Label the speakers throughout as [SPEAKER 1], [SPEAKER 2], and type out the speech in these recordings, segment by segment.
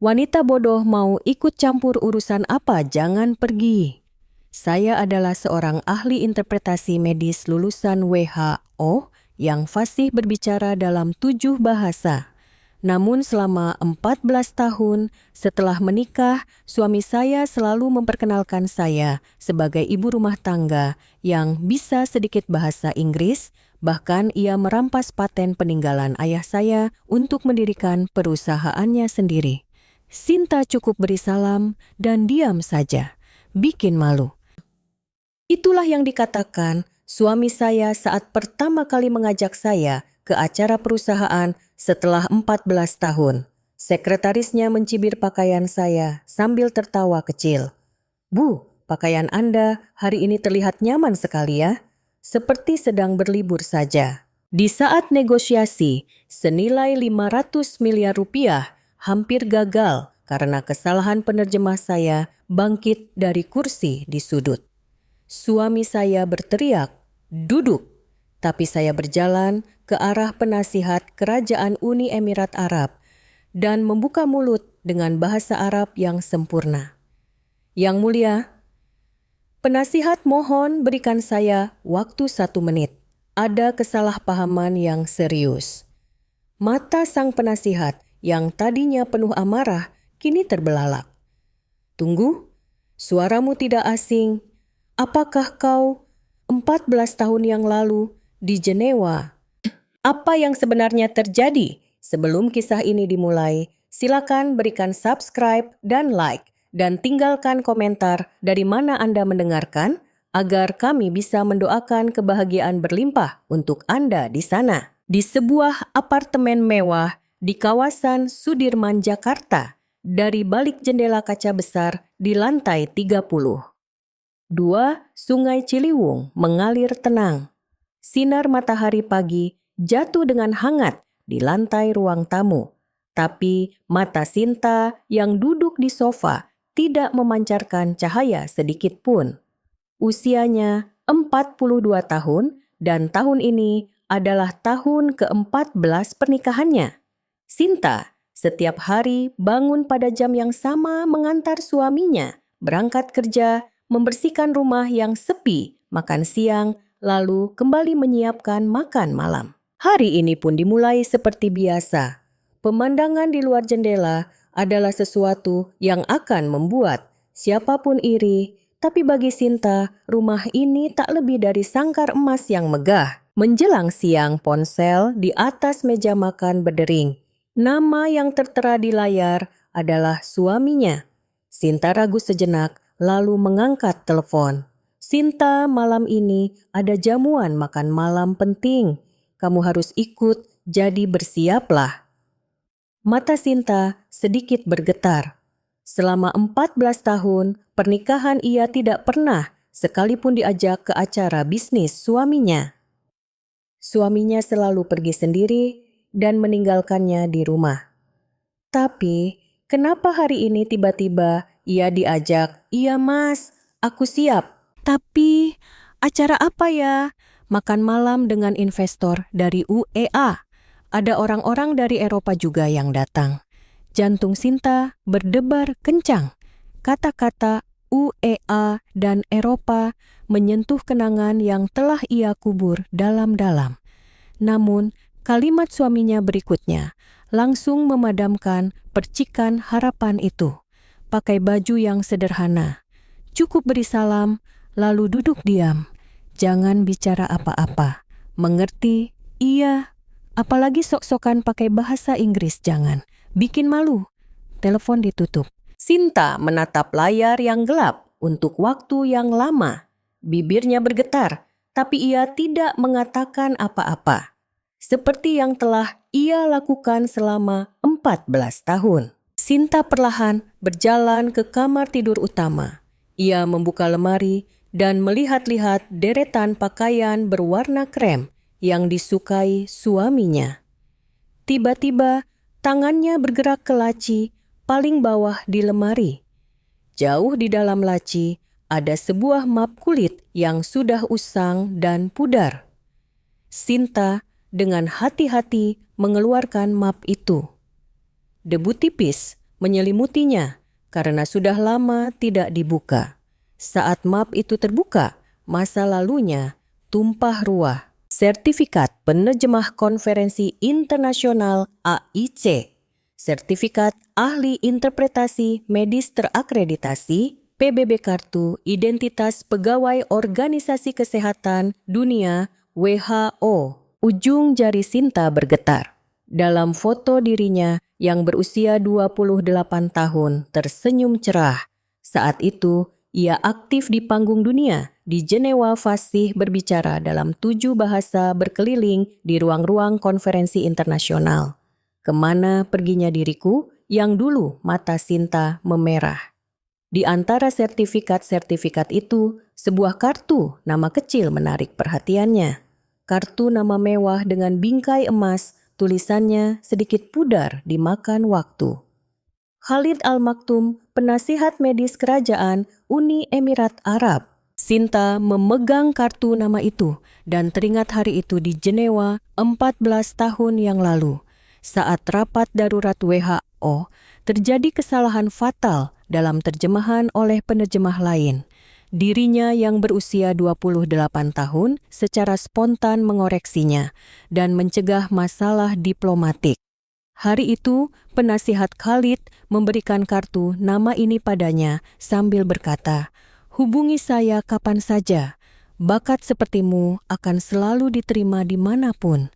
[SPEAKER 1] Wanita bodoh mau ikut campur urusan apa, jangan pergi. Saya adalah seorang ahli interpretasi medis lulusan WHO yang fasih berbicara dalam 7 bahasa. Namun selama 14 tahun setelah menikah, suami saya selalu memperkenalkan saya sebagai ibu rumah tangga yang bisa sedikit bahasa Inggris, bahkan ia merampas paten peninggalan ayah saya untuk mendirikan perusahaannya sendiri. Sinta cukup beri salam dan diam saja, bikin malu. Itulah yang dikatakan suami saya saat pertama kali mengajak saya ke acara perusahaan setelah 14 tahun. Sekretarisnya mencibir pakaian saya sambil tertawa kecil. "Bu, pakaian Anda hari ini terlihat nyaman sekali ya, seperti sedang berlibur saja." Di saat negosiasi senilai 500 miliar rupiah hampir gagal karena kesalahan penerjemah saya bangkit dari kursi di sudut. Suami saya berteriak, "Duduk!" Tapi saya berjalan ke arah penasihat Kerajaan Uni Emirat Arab dan membuka mulut dengan bahasa Arab yang sempurna. "Yang mulia, penasihat mohon berikan saya waktu 1 menit. Ada kesalahpahaman yang serius." Mata sang penasihat yang tadinya penuh amarah kini terbelalak. "Tunggu, suaramu tidak asing. Apakah kau 14 tahun yang lalu di Jenewa?" Apa yang sebenarnya terjadi? Sebelum kisah ini dimulai, silakan berikan subscribe dan like, dan tinggalkan komentar dari mana Anda mendengarkan, agar kami bisa mendoakan kebahagiaan berlimpah untuk Anda di sana. Di sebuah apartemen mewah di kawasan Sudirman, Jakarta, dari balik jendela kaca besar di lantai 30. 2. Sungai Ciliwung mengalir tenang. Sinar matahari pagi jatuh dengan hangat di lantai ruang tamu. Tapi mata Sinta yang duduk di sofa tidak memancarkan cahaya sedikit pun. Usianya 42 tahun dan tahun ini adalah tahun ke-14 pernikahannya. Sinta setiap hari bangun pada jam yang sama mengantar suaminya berangkat kerja, membersihkan rumah yang sepi, makan siang, lalu kembali menyiapkan makan malam. Hari ini pun dimulai seperti biasa. Pemandangan di luar jendela adalah sesuatu yang akan membuat siapapun iri, tapi bagi Sinta, rumah ini tak lebih dari sangkar emas yang megah. Menjelang siang, ponsel di atas meja makan berdering. Nama yang tertera di layar adalah suaminya. Sinta ragu sejenak, lalu mengangkat telepon. "Sinta, malam ini ada jamuan makan malam penting. Kamu harus ikut, jadi bersiaplah." Mata Sinta sedikit bergetar. Selama 14 tahun, pernikahan ia tidak pernah sekalipun diajak ke acara bisnis suaminya. Suaminya selalu pergi sendiri dan meninggalkannya di rumah. Tapi, kenapa hari ini tiba-tiba ia diajak? "Iya mas, aku siap." Tapi, acara apa ya? "Makan malam dengan investor dari UEA. Ada orang-orang dari Eropa juga yang datang." Jantung Sinta berdebar kencang. Kata-kata UEA dan Eropa menyentuh kenangan yang telah ia kubur dalam-dalam. Namun, kalimat suaminya berikutnya langsung memadamkan percikan harapan itu. Pakai baju yang sederhana, cukup beri salam, lalu duduk diam. Jangan bicara apa-apa. Mengerti? Iya. Apalagi sok-sokan pakai bahasa Inggris, jangan. Bikin malu. Telepon ditutup. Sinta menatap layar yang gelap untuk waktu yang lama. Bibirnya bergetar, tapi ia tidak mengatakan apa-apa. Seperti yang telah ia lakukan selama 14 tahun. Sinta perlahan berjalan ke kamar tidur utama. Ia membuka lemari dan melihat-lihat deretan pakaian berwarna krem yang disukai suaminya. Tiba-tiba, tangannya bergerak ke laci paling bawah di lemari. Jauh di dalam laci, ada sebuah map kulit yang sudah usang dan pudar. Sinta dengan hati-hati mengeluarkan map itu. Debu tipis menyelimutinya karena sudah lama tidak dibuka. Saat map itu terbuka, masa lalunya tumpah ruah. Sertifikat Penerjemah Konferensi Internasional AIC, Sertifikat Ahli Interpretasi Medis Terakreditasi, PBB Kartu Identitas Pegawai Organisasi Kesehatan Dunia WHO. Ujung jari Sinta bergetar. Dalam foto dirinya yang berusia 28 tahun tersenyum cerah. Saat itu, ia aktif di panggung dunia. Di Jenewa fasih berbicara dalam 7 bahasa berkeliling di ruang-ruang konferensi internasional. Kemana perginya diriku yang dulu mata Sinta memerah. Di antara sertifikat-sertifikat itu, sebuah kartu nama kecil menarik perhatiannya. Kartu nama mewah dengan bingkai emas, tulisannya sedikit pudar dimakan waktu. Khalid Al-Maktoum, penasihat medis kerajaan Uni Emirat Arab. Sinta memegang kartu nama itu dan teringat hari itu di Jenewa 14 tahun yang lalu. Saat rapat darurat WHO, terjadi kesalahan fatal dalam terjemahan oleh penerjemah lain. Dirinya yang berusia 28 tahun secara spontan mengoreksinya dan mencegah masalah diplomatik. Hari itu, penasihat Khalid memberikan kartu nama ini padanya sambil berkata, "Hubungi saya kapan saja. Bakat sepertimu akan selalu diterima dimanapun."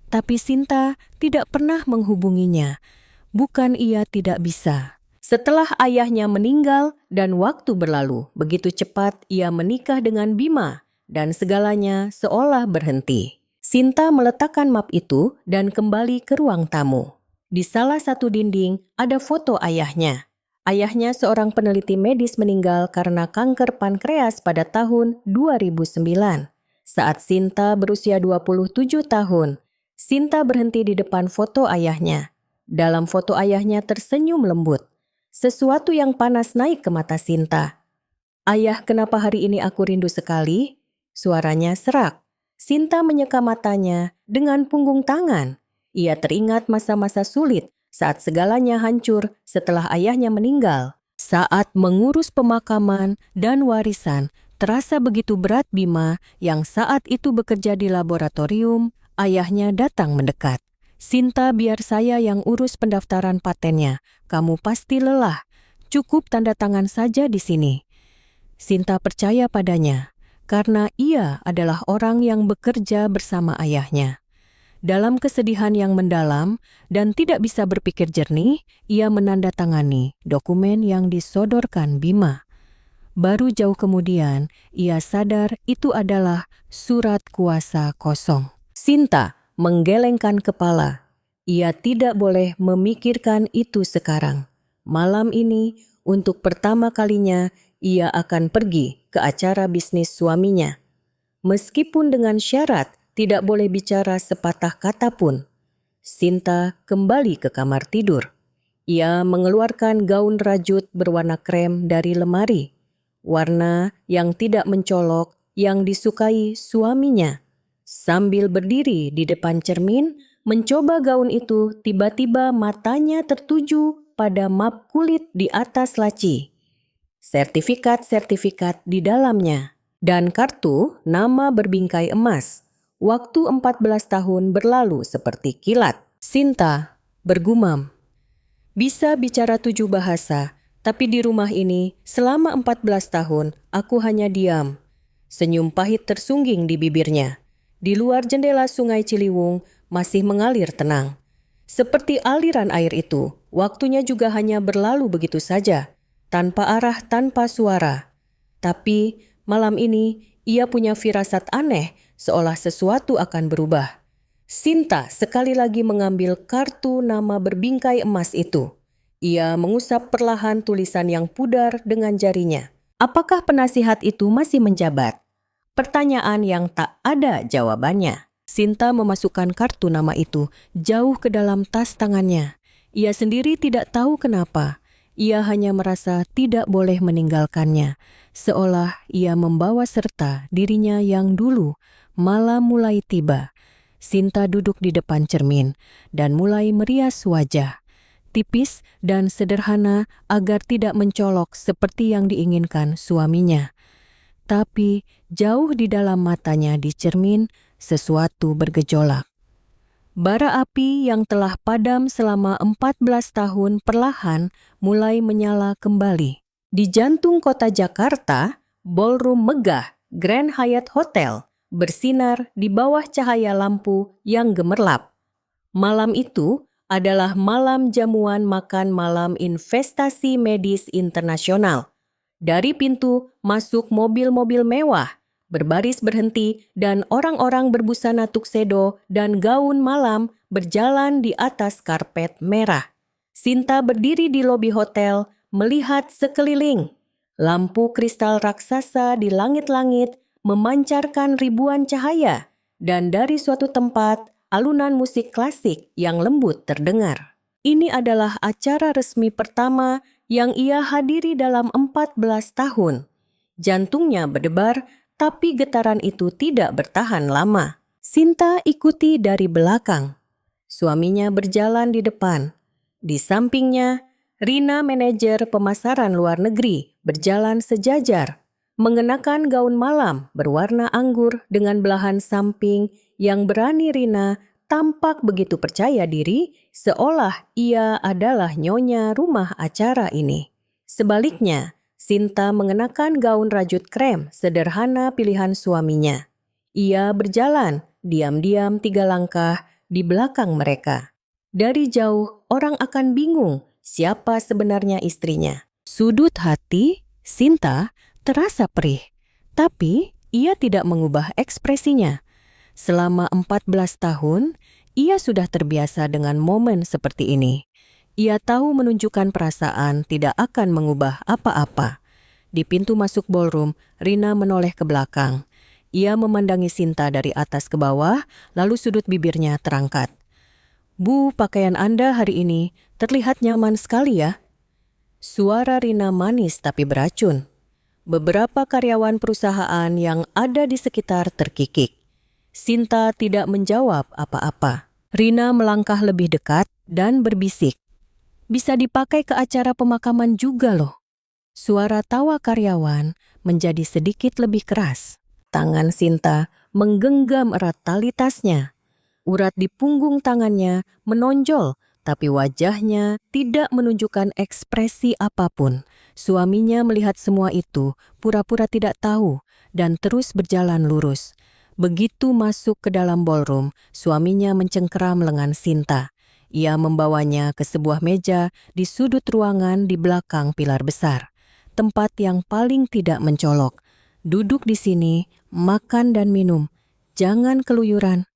[SPEAKER 1] Tapi Sinta tidak pernah menghubunginya. Bukan ia tidak bisa. Setelah ayahnya meninggal dan waktu berlalu, begitu cepat ia menikah dengan Bima dan segalanya seolah berhenti. Sinta meletakkan map itu dan kembali ke ruang tamu. Di salah satu dinding ada foto ayahnya. Ayahnya seorang peneliti medis meninggal karena kanker pankreas pada tahun 2009. Saat Sinta berusia 27 tahun, Sinta berhenti di depan foto ayahnya. Dalam foto ayahnya tersenyum lembut. Sesuatu yang panas naik ke mata Sinta. "Ayah, kenapa hari ini aku rindu sekali?" Suaranya serak. Sinta menyeka matanya dengan punggung tangan. Ia teringat masa-masa sulit saat segalanya hancur setelah ayahnya meninggal. Saat mengurus pemakaman dan warisan, terasa begitu berat Bima yang saat itu bekerja di laboratorium. Ayahnya datang mendekat. "Sinta, biar saya yang urus pendaftaran patennya. Kamu pasti lelah. Cukup tanda tangan saja di sini." Sinta percaya padanya karena ia adalah orang yang bekerja bersama ayahnya. Dalam kesedihan yang mendalam dan tidak bisa berpikir jernih, ia menandatangani dokumen yang disodorkan Bima. Baru jauh kemudian, ia sadar itu adalah surat kuasa kosong. Sinta menggelengkan kepala. Ia tidak boleh memikirkan itu sekarang. Malam ini, untuk pertama kalinya, ia akan pergi ke acara bisnis suaminya. Meskipun dengan syarat tidak boleh bicara sepatah kata pun. Sinta kembali ke kamar tidur. Ia mengeluarkan gaun rajut berwarna krem dari lemari. Warna yang tidak mencolok yang disukai suaminya. Sambil berdiri di depan cermin, mencoba gaun itu, tiba-tiba matanya tertuju pada map kulit di atas laci. Sertifikat-sertifikat di dalamnya. Dan kartu nama berbingkai emas. Waktu 14 tahun berlalu seperti kilat. Sinta bergumam. "Bisa bicara 7 bahasa, tapi di rumah ini selama 14 tahun aku hanya diam." Senyum pahit tersungging di bibirnya. Di luar jendela Sungai Ciliwung masih mengalir tenang. Seperti aliran air itu, waktunya juga hanya berlalu begitu saja, tanpa arah, tanpa suara. Tapi malam ini ia punya firasat aneh, seolah sesuatu akan berubah. Sinta sekali lagi mengambil kartu nama berbingkai emas itu. Ia mengusap perlahan tulisan yang pudar dengan jarinya. Apakah penasihat itu masih menjabat? Pertanyaan yang tak ada jawabannya. Sinta memasukkan kartu nama itu jauh ke dalam tas tangannya. Ia sendiri tidak tahu kenapa. Ia hanya merasa tidak boleh meninggalkannya, seolah ia membawa serta dirinya yang dulu. Malam mulai tiba. Sinta duduk di depan cermin dan mulai merias wajah. tipis dan sederhana agar tidak mencolok seperti yang diinginkan suaminya. Tapi jauh di dalam matanya di cermin sesuatu bergejolak. Bara api yang telah padam selama 14 tahun perlahan mulai menyala kembali. Di jantung kota Jakarta, ballroom megah Grand Hyatt Hotel bersinar di bawah cahaya lampu yang gemerlap. Malam itu adalah malam jamuan makan malam investasi medis internasional. Dari pintu masuk mobil-mobil mewah, berbaris berhenti, dan orang-orang berbusana tuxedo dan gaun malam berjalan di atas karpet merah. Sinta berdiri di lobi hotel, melihat sekeliling. Lampu kristal raksasa di langit-langit memancarkan ribuan cahaya, dan dari suatu tempat, alunan musik klasik yang lembut terdengar. Ini adalah acara resmi pertama yang ia hadiri dalam 14 tahun. Jantungnya berdebar, tapi getaran itu tidak bertahan lama. Sinta ikuti dari belakang. Suaminya berjalan di depan. Di sampingnya, Rina, manajer pemasaran luar negeri, berjalan sejajar, mengenakan gaun malam berwarna anggur dengan belahan samping yang berani. Rina tampak begitu percaya diri, seolah ia adalah nyonya rumah acara ini. Sebaliknya, Sinta mengenakan gaun rajut krem sederhana pilihan suaminya. Ia berjalan diam-diam 3 langkah di belakang mereka. Dari jauh, orang akan bingung siapa sebenarnya istrinya. Sudut hati Sinta terasa perih, tapi ia tidak mengubah ekspresinya. Selama 14 tahun, ia sudah terbiasa dengan momen seperti ini. Ia tahu menunjukkan perasaan tidak akan mengubah apa-apa. Di pintu masuk ballroom, Rina menoleh ke belakang. Ia memandangi Sinta dari atas ke bawah, lalu sudut bibirnya terangkat. "Bu, pakaian Anda hari ini terlihat nyaman sekali ya." Suara Rina manis tapi beracun. Beberapa karyawan perusahaan yang ada di sekitar terkikik. Sinta tidak menjawab apa-apa. Rina melangkah lebih dekat dan berbisik. "Bisa dipakai ke acara pemakaman juga loh." Suara tawa karyawan menjadi sedikit lebih keras. Tangan Sinta menggenggam erat tali tasnya. Urat di punggung tangannya menonjol, tapi wajahnya tidak menunjukkan ekspresi apapun. Suaminya melihat semua itu, pura-pura tidak tahu, dan terus berjalan lurus. Begitu masuk ke dalam ballroom, suaminya mencengkeram lengan Sinta. Ia membawanya ke sebuah meja di sudut ruangan di belakang pilar besar. Tempat yang paling tidak mencolok. "Duduk di sini, makan dan minum. Jangan keluyuran."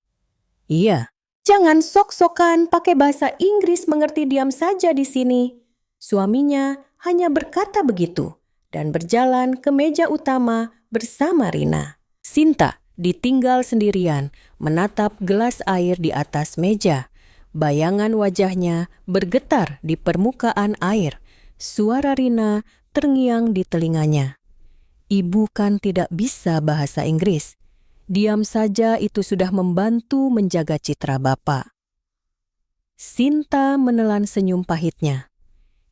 [SPEAKER 1] "Iya." "Jangan sok-sokan pakai bahasa Inggris, mengerti, diam saja di sini." Suaminya hanya berkata begitu dan berjalan ke meja utama bersama Rina. Sinta ditinggal sendirian menatap gelas air di atas meja. Bayangan wajahnya bergetar di permukaan air. Suara Rina terngiang di telinganya. "Ibu kan tidak bisa bahasa Inggris. Diam saja itu sudah membantu menjaga citra Bapak." Sinta menelan senyum pahitnya.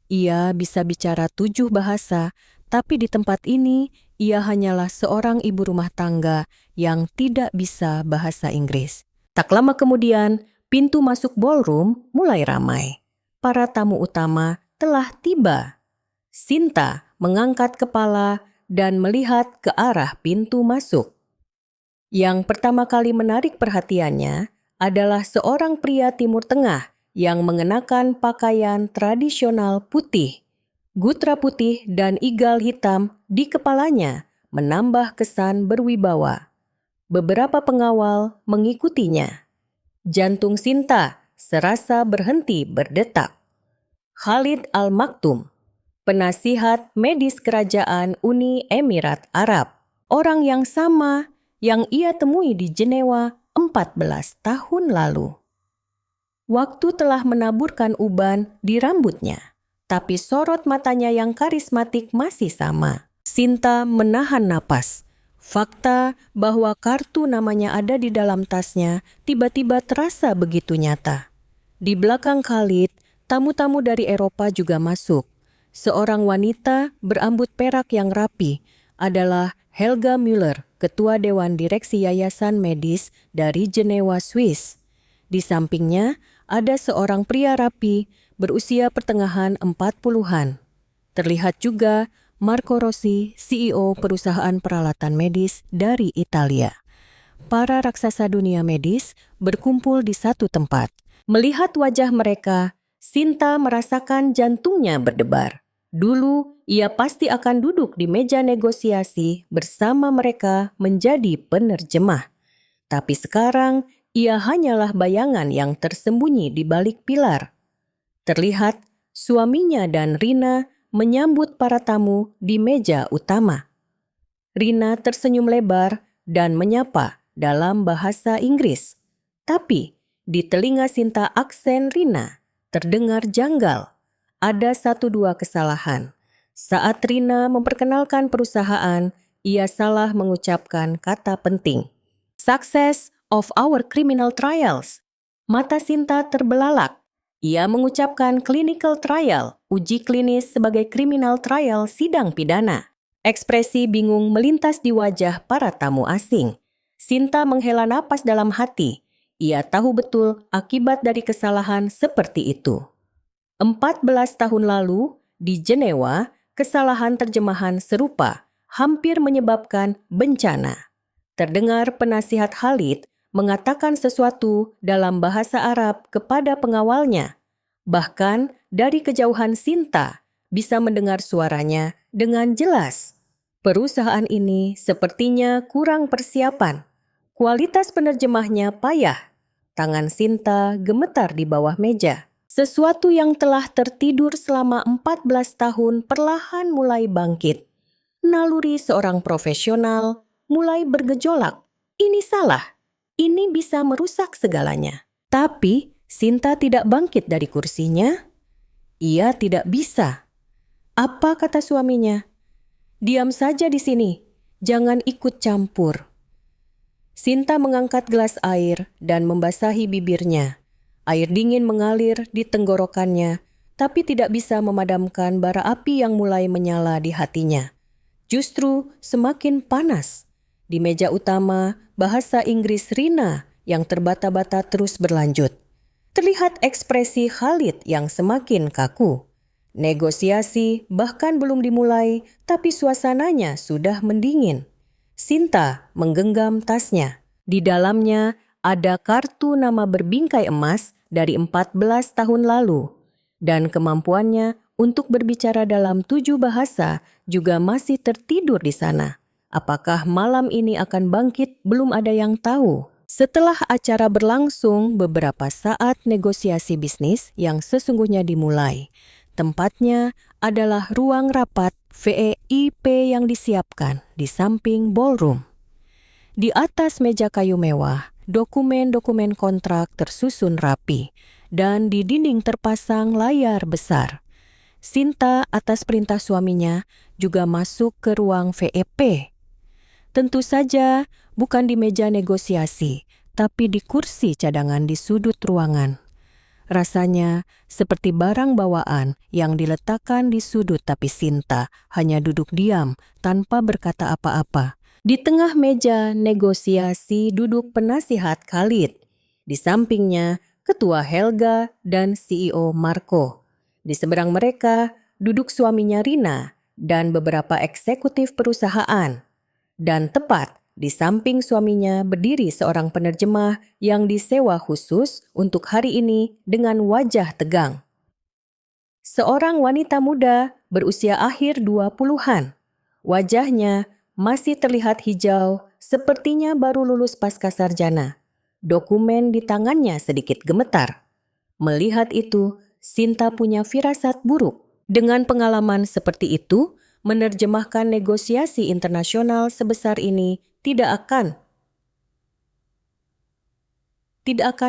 [SPEAKER 1] Ia bisa bicara 7 bahasa, tapi di tempat ini ia hanyalah seorang ibu rumah tangga yang tidak bisa bahasa Inggris. Tak lama kemudian, pintu masuk ballroom mulai ramai. Para tamu utama telah tiba. Sinta mengangkat kepala dan melihat ke arah pintu masuk. Yang pertama kali menarik perhatiannya adalah seorang pria Timur Tengah yang mengenakan pakaian tradisional putih. Gutra putih dan igal hitam di kepalanya menambah kesan berwibawa. Beberapa pengawal mengikutinya. Jantung Sinta serasa berhenti berdetak. Khalid Al Maktoum, penasihat medis kerajaan Uni Emirat Arab. Orang yang sama yang ia temui di Jenewa 14 tahun lalu. Waktu telah menaburkan uban di rambutnya, tapi sorot matanya yang karismatik masih sama. Sinta menahan napas. Fakta bahwa kartu namanya ada di dalam tasnya tiba-tiba terasa begitu nyata. Di belakang Khalid Tamu-tamu dari Eropa juga masuk. Seorang wanita berambut perak yang rapi adalah Helga Müller, Ketua Dewan Direksi Yayasan Medis dari Jenewa, Swiss. Di sampingnya ada seorang pria rapi berusia pertengahan 40-an. Terlihat juga Marco Rossi, CEO perusahaan peralatan medis dari Italia. Para raksasa dunia medis berkumpul di satu tempat. Melihat wajah mereka, Sinta merasakan jantungnya berdebar. Dulu, ia pasti akan duduk di meja negosiasi bersama mereka menjadi penerjemah. Tapi sekarang, ia hanyalah bayangan yang tersembunyi di balik pilar. Terlihat, suaminya dan Rina menyambut para tamu di meja utama. Rina tersenyum lebar dan menyapa dalam bahasa Inggris. Tapi, di telinga Sinta aksen Rina terdengar janggal. Ada 1-2 kesalahan. Saat Rina memperkenalkan perusahaan, ia salah mengucapkan kata penting. Success of our criminal trials. Mata Sinta terbelalak. Ia mengucapkan clinical trial, uji klinis sebagai criminal trial sidang pidana. Ekspresi bingung melintas di wajah para tamu asing. Sinta menghela napas dalam hati. Ia tahu betul akibat dari kesalahan seperti itu. 14 tahun lalu, di Jenewa, kesalahan terjemahan serupa hampir menyebabkan bencana. Terdengar penasihat Khalid mengatakan sesuatu dalam bahasa Arab kepada pengawalnya. Bahkan dari kejauhan Sinta bisa mendengar suaranya dengan jelas. Perusahaan ini sepertinya kurang persiapan. Kualitas penerjemahnya payah. Tangan Sinta gemetar di bawah meja. Sesuatu yang telah tertidur selama 14 tahun perlahan mulai bangkit. Naluri seorang profesional mulai bergejolak. Ini salah. Ini bisa merusak segalanya. Tapi Sinta tidak bangkit dari kursinya. Ia tidak bisa. Apa kata suaminya? Diam saja di sini. Jangan ikut campur. Sinta mengangkat gelas air dan membasahi bibirnya. Air dingin mengalir di tenggorokannya, tapi tidak bisa memadamkan bara api yang mulai menyala di hatinya. Justru semakin panas. Di meja utama, bahasa Inggris Rina yang terbata-bata terus berlanjut. Terlihat ekspresi Khalid yang semakin kaku. Negosiasi bahkan belum dimulai, tapi suasananya sudah mendingin. Sinta menggenggam tasnya. Di dalamnya ada kartu nama berbingkai emas dari 14 tahun lalu. Dan kemampuannya untuk berbicara dalam 7 bahasa juga masih tertidur di sana. Apakah malam ini akan bangkit belum ada yang tahu. Setelah acara berlangsung beberapa saat negosiasi bisnis yang sesungguhnya dimulai. Tempatnya adalah ruang rapat VIP yang disiapkan di samping ballroom. Di atas meja kayu mewah, dokumen-dokumen kontrak tersusun rapi, dan di dinding terpasang layar besar. Sinta atas perintah suaminya juga masuk ke ruang VIP. Tentu saja bukan di meja negosiasi, tapi di kursi cadangan di sudut ruangan. Rasanya seperti barang bawaan yang diletakkan di sudut, tapi Sinta hanya duduk diam tanpa berkata apa-apa. Di tengah meja negosiasi duduk penasihat Khalid. Di sampingnya Ketua Helga dan CEO Marco. Di seberang mereka duduk suaminya Rina dan beberapa eksekutif perusahaan. Dan tepat di samping suaminya berdiri seorang penerjemah yang disewa khusus untuk hari ini dengan wajah tegang. Seorang wanita muda berusia akhir 20-an. Wajahnya masih terlihat hijau, sepertinya baru lulus pasca sarjana. Dokumen di tangannya sedikit gemetar. Melihat itu, Sinta punya firasat buruk. Dengan pengalaman seperti itu, menerjemahkan negosiasi internasional sebesar ini tidak akan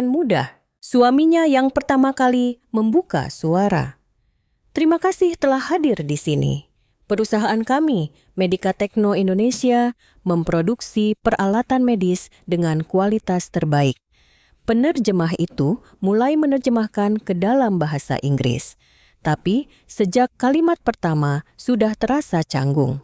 [SPEAKER 1] mudah. Suaminya yang pertama kali membuka suara. Terima kasih telah hadir di sini. Perusahaan kami, Medica Techno Indonesia, memproduksi peralatan medis dengan kualitas terbaik. Penerjemah itu mulai menerjemahkan ke dalam bahasa Inggris. Tapi sejak kalimat pertama sudah terasa canggung.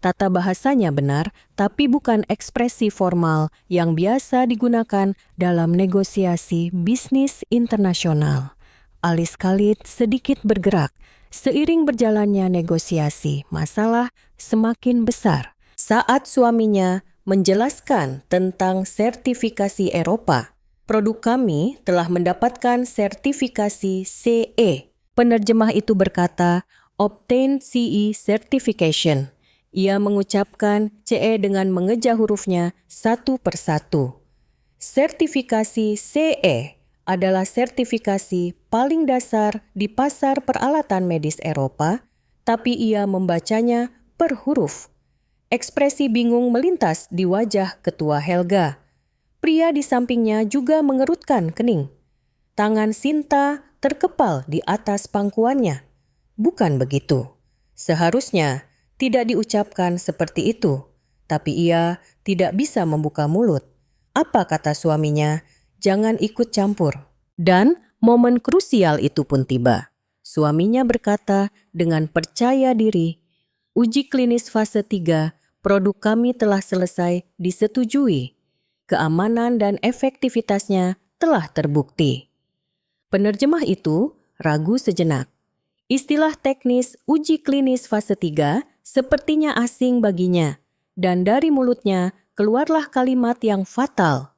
[SPEAKER 1] Tata bahasanya benar, tapi bukan ekspresi formal yang biasa digunakan dalam negosiasi bisnis internasional. Alis Khalid sedikit bergerak. Seiring berjalannya negosiasi, masalah semakin besar. Saat suaminya menjelaskan tentang sertifikasi Eropa, produk kami telah mendapatkan sertifikasi CE. Penerjemah itu berkata, Obtain CE Certification. Ia mengucapkan CE dengan mengeja hurufnya satu persatu. Sertifikasi CE adalah sertifikasi paling dasar di pasar peralatan medis Eropa, tapi ia membacanya per huruf. Ekspresi bingung melintas di wajah ketua Helga. Pria di sampingnya juga mengerutkan kening. Tangan Sinta terkepal di atas pangkuannya. Bukan begitu. Seharusnya tidak diucapkan seperti itu, tapi ia tidak bisa membuka mulut. Apa kata suaminya? Jangan ikut campur. Dan momen krusial itu pun tiba. Suaminya berkata dengan percaya diri, uji klinis fase 3, produk kami telah selesai disetujui. Keamanan dan efektivitasnya telah terbukti. Penerjemah itu ragu sejenak. Istilah teknis uji klinis fase 3 sepertinya asing baginya, dan dari mulutnya keluarlah kalimat yang fatal.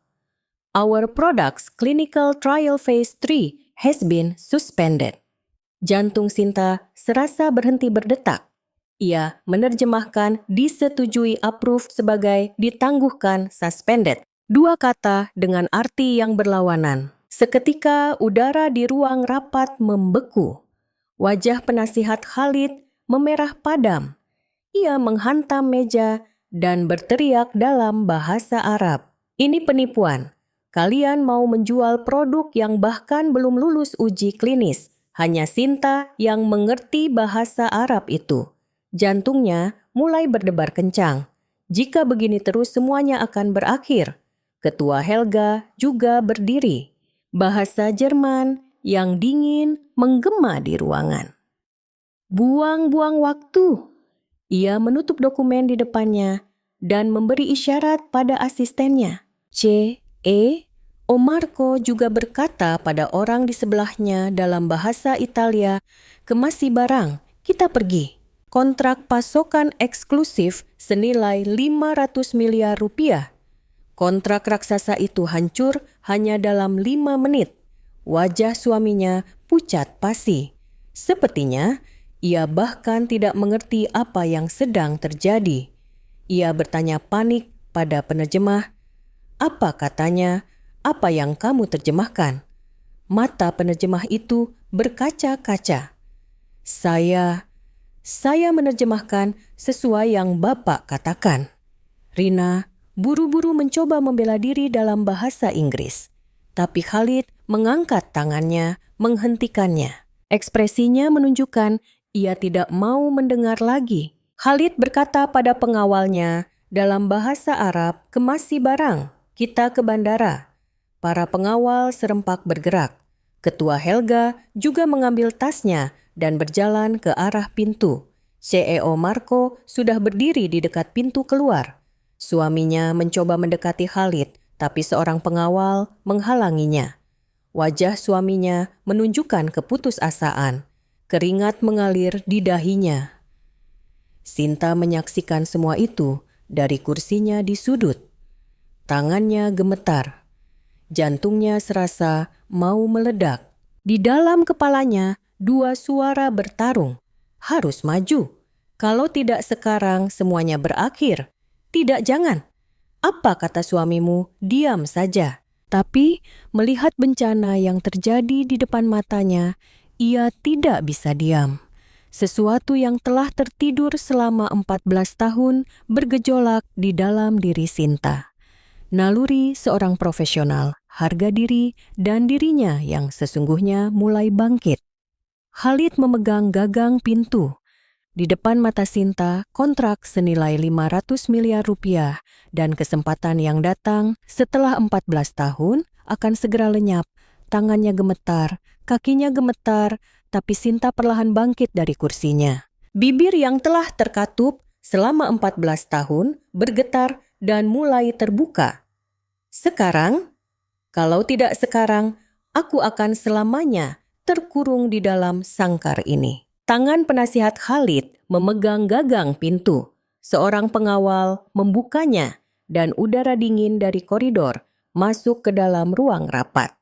[SPEAKER 1] Our product's clinical trial phase 3 has been suspended. Jantung Sinta serasa berhenti berdetak. Ia menerjemahkan disetujui approved sebagai ditangguhkan suspended. Dua kata dengan arti yang berlawanan. Seketika udara di ruang rapat membeku. Wajah penasihat Khalid memerah padam. Ia menghantam meja dan berteriak dalam bahasa Arab. Ini penipuan. Kalian mau menjual produk yang bahkan belum lulus uji klinis. Hanya Sinta yang mengerti bahasa Arab itu. Jantungnya mulai berdebar kencang. Jika begini terus semuanya akan berakhir. Ketua Helga juga berdiri. Bahasa Jerman yang dingin menggema di ruangan. Buang-buang waktu. Ia menutup dokumen di depannya dan memberi isyarat pada asistennya. C.E. Omarco juga berkata pada orang di sebelahnya dalam bahasa Italia, kemasi barang, kita pergi. Kontrak pasokan eksklusif senilai 500 miliar rupiah. Kontrak raksasa itu hancur hanya dalam 5 menit. Wajah suaminya pucat pasi. Sepertinya ia bahkan tidak mengerti apa yang sedang terjadi. Ia bertanya panik pada penerjemah. Apa katanya? Apa yang kamu terjemahkan? Mata penerjemah itu berkaca-kaca. Saya menerjemahkan sesuai yang Bapak katakan. Rina buru-buru mencoba membela diri dalam bahasa Inggris. Tapi Khalid mengangkat tangannya, menghentikannya. Ekspresinya menunjukkan ia tidak mau mendengar lagi. Khalid berkata pada pengawalnya dalam bahasa Arab, kemasi barang, kita ke bandara. Para pengawal serempak bergerak. Ketua Helga juga mengambil tasnya dan berjalan ke arah pintu. CEO Marco sudah berdiri di dekat pintu keluar. Suaminya mencoba mendekati Khalid, tapi seorang pengawal menghalanginya. Wajah suaminya menunjukkan keputusasaan. Keringat mengalir di dahinya. Sinta menyaksikan semua itu dari kursinya di sudut. Tangannya gemetar. Jantungnya serasa mau meledak. Di dalam kepalanya, dua suara bertarung. Harus maju. Kalau tidak sekarang, semuanya berakhir. Tidak, jangan. Apa kata suamimu? Diam saja. Tapi melihat bencana yang terjadi di depan matanya, ia tidak bisa diam. Sesuatu yang telah tertidur selama 14 tahun bergejolak di dalam diri Sinta. Naluri seorang profesional, harga diri, dan dirinya yang sesungguhnya mulai bangkit. Khalid memegang gagang pintu. Di depan mata Sinta, kontrak senilai 500 miliar rupiah dan kesempatan yang datang setelah 14 tahun akan segera lenyap. Tangannya gemetar, kakinya gemetar, tapi Sinta perlahan bangkit dari kursinya. Bibir yang telah terkatup selama 14 tahun bergetar dan mulai terbuka. Sekarang, kalau tidak sekarang, aku akan selamanya terkurung di dalam sangkar ini. Tangan penasihat Khalid memegang gagang pintu. Seorang pengawal membukanya dan udara dingin dari koridor masuk ke dalam ruang rapat.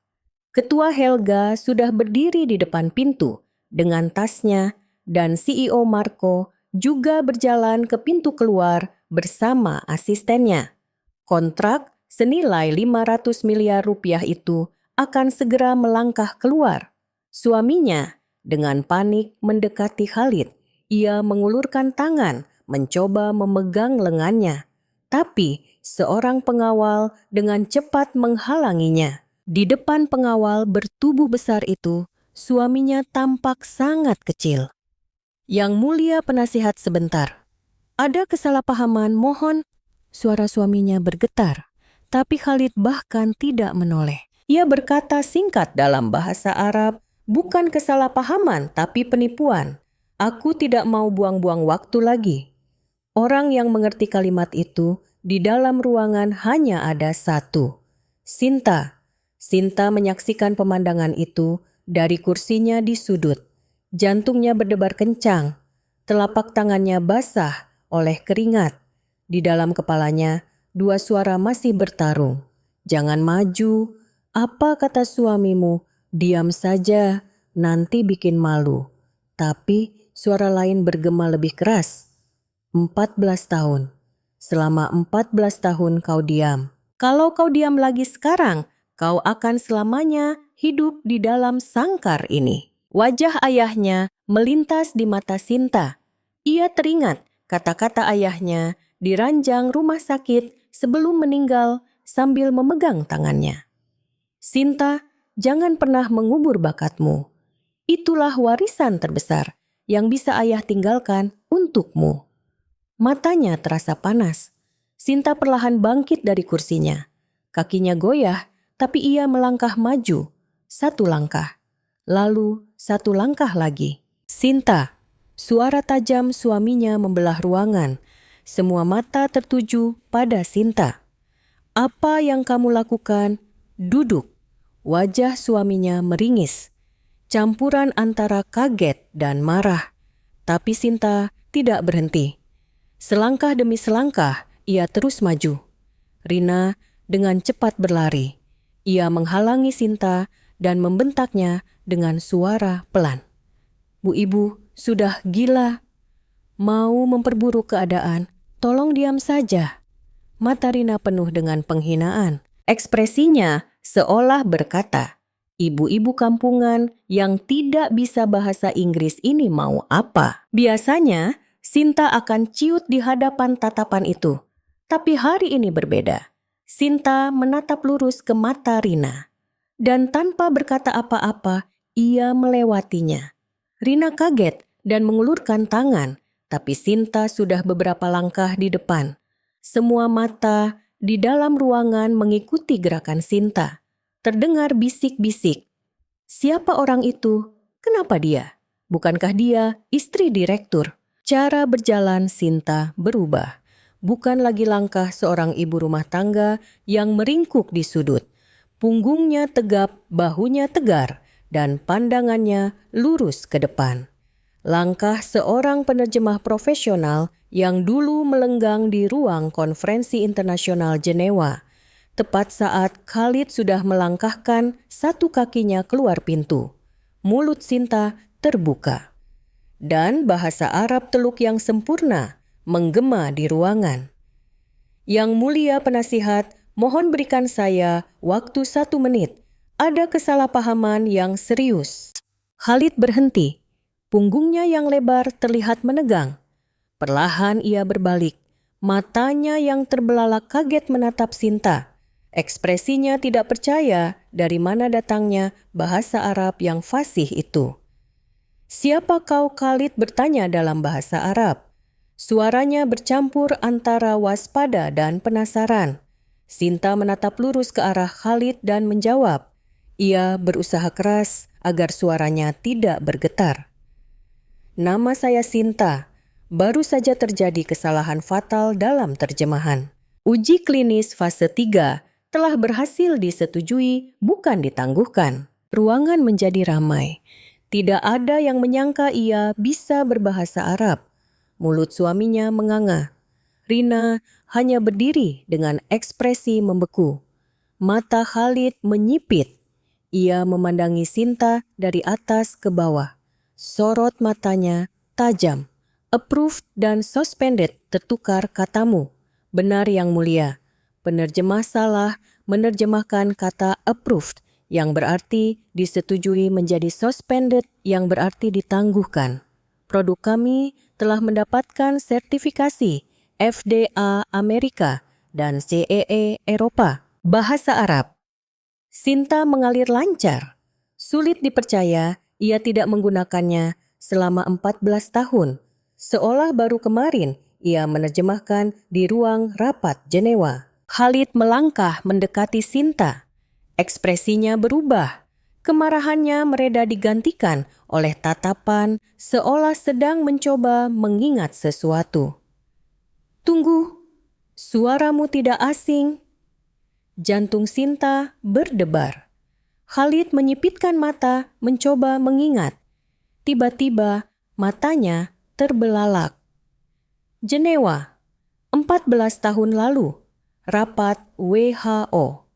[SPEAKER 1] Ketua Helga sudah berdiri di depan pintu dengan tasnya dan CEO Marco juga berjalan ke pintu keluar bersama asistennya. Kontrak senilai 500 miliar rupiah itu akan segera melangkah keluar. Suaminya dengan panik mendekati Khalid. Ia mengulurkan tangan mencoba memegang lengannya. Tapi seorang pengawal dengan cepat menghalanginya. Di depan pengawal bertubuh besar itu, suaminya tampak sangat kecil. Yang mulia penasihat sebentar. Ada kesalahpahaman, mohon. Suara suaminya bergetar. Tapi Khalid bahkan tidak menoleh. Ia berkata singkat dalam bahasa Arab, bukan kesalahpahaman tapi penipuan. Aku tidak mau buang-buang waktu lagi. Orang yang mengerti kalimat itu di dalam ruangan hanya ada satu. Sinta. Sinta menyaksikan pemandangan itu dari kursinya di sudut. Jantungnya berdebar kencang. Telapak tangannya basah oleh keringat. Di dalam kepalanya, dua suara masih bertarung. Jangan maju. Apa kata suamimu? Diam saja, nanti bikin malu. Tapi suara lain bergema lebih keras. 14 tahun. Selama 14 tahun kau diam. Kalau kau diam lagi sekarang, kau akan selamanya hidup di dalam sangkar ini. Wajah ayahnya melintas di mata Sinta. Ia teringat kata-kata ayahnya di ranjang rumah sakit sebelum meninggal sambil memegang tangannya. Sinta, jangan pernah mengubur bakatmu. Itulah warisan terbesar yang bisa ayah tinggalkan untukmu. Matanya terasa panas. Sinta perlahan bangkit dari kursinya. Kakinya goyah, tapi ia melangkah maju. Satu langkah. Lalu satu langkah lagi. Sinta, suara tajam suaminya membelah ruangan. Semua mata tertuju pada Sinta. Apa yang kamu lakukan? Duduk. Wajah suaminya meringis. Campuran antara kaget dan marah. Tapi Sinta tidak berhenti. Selangkah demi selangkah, ia terus maju. Rina dengan cepat berlari. Ia menghalangi Sinta dan membentaknya dengan suara pelan. Bu Ibu, sudah gila. Mau memperburuk keadaan, tolong diam saja. Mata Rina penuh dengan penghinaan. Ekspresinya seolah berkata, ibu-ibu kampungan yang tidak bisa bahasa Inggris ini mau apa? Biasanya, Sinta akan ciut di hadapan tatapan itu. Tapi hari ini berbeda. Sinta menatap lurus ke mata Rina. Dan tanpa berkata apa-apa, ia melewatinya. Rina kaget dan mengulurkan tangan, tapi Sinta sudah beberapa langkah di depan. Semua mata di dalam ruangan mengikuti gerakan Sinta. Terdengar bisik-bisik. Siapa orang itu? Kenapa dia? Bukankah dia istri direktur? Cara berjalan Sinta berubah. Bukan lagi langkah seorang ibu rumah tangga yang meringkuk di sudut. Punggungnya tegap, bahunya tegar, dan pandangannya lurus ke depan. Langkah seorang penerjemah profesional yang dulu melenggang di ruang konferensi internasional Jenewa. Tepat saat Khalid sudah melangkahkan satu kakinya keluar pintu. Mulut Sinta terbuka. Dan bahasa Arab Teluk yang sempurna menggema di ruangan. Yang mulia penasihat, mohon berikan saya waktu 1 menit. Ada kesalahpahaman yang serius. Khalid berhenti. Punggungnya yang lebar terlihat menegang. Perlahan ia berbalik. Matanya yang terbelalak kaget menatap Sinta. Ekspresinya tidak percaya dari mana datangnya bahasa Arab yang fasih itu. Siapa kau? Khalid bertanya dalam bahasa Arab. Suaranya bercampur antara waspada dan penasaran. Sinta menatap lurus ke arah Khalid dan menjawab. Ia berusaha keras agar suaranya tidak bergetar. Nama saya Sinta. Baru saja terjadi kesalahan fatal dalam terjemahan. Uji klinis fase 3 telah berhasil disetujui, bukan ditangguhkan. Ruangan menjadi ramai. Tidak ada yang menyangka ia bisa berbahasa Arab. Mulut suaminya menganga. Rina hanya berdiri dengan ekspresi membeku. Mata Khalid menyipit. Ia memandangi Sinta dari atas ke bawah. Sorot matanya tajam. Approved dan suspended tertukar katamu. Benar yang mulia. Penerjemah salah menerjemahkan kata approved yang berarti disetujui menjadi suspended yang berarti ditangguhkan. Produk kami telah mendapatkan sertifikasi FDA Amerika dan CEE Eropa. Bahasa Arab. Sinta mengalir lancar. Sulit dipercaya ia tidak menggunakannya selama 14 tahun. Seolah baru kemarin ia menerjemahkan di ruang rapat Jenewa. Khalid melangkah mendekati Sinta. Ekspresinya berubah. Kemarahannya mereda digantikan oleh tatapan seolah sedang mencoba mengingat sesuatu. Tunggu, suaramu tidak asing. Jantung Sinta berdebar. Khalid menyipitkan mata mencoba mengingat. Tiba-tiba matanya terbelalak. Jenewa, 14 tahun lalu, rapat WHO.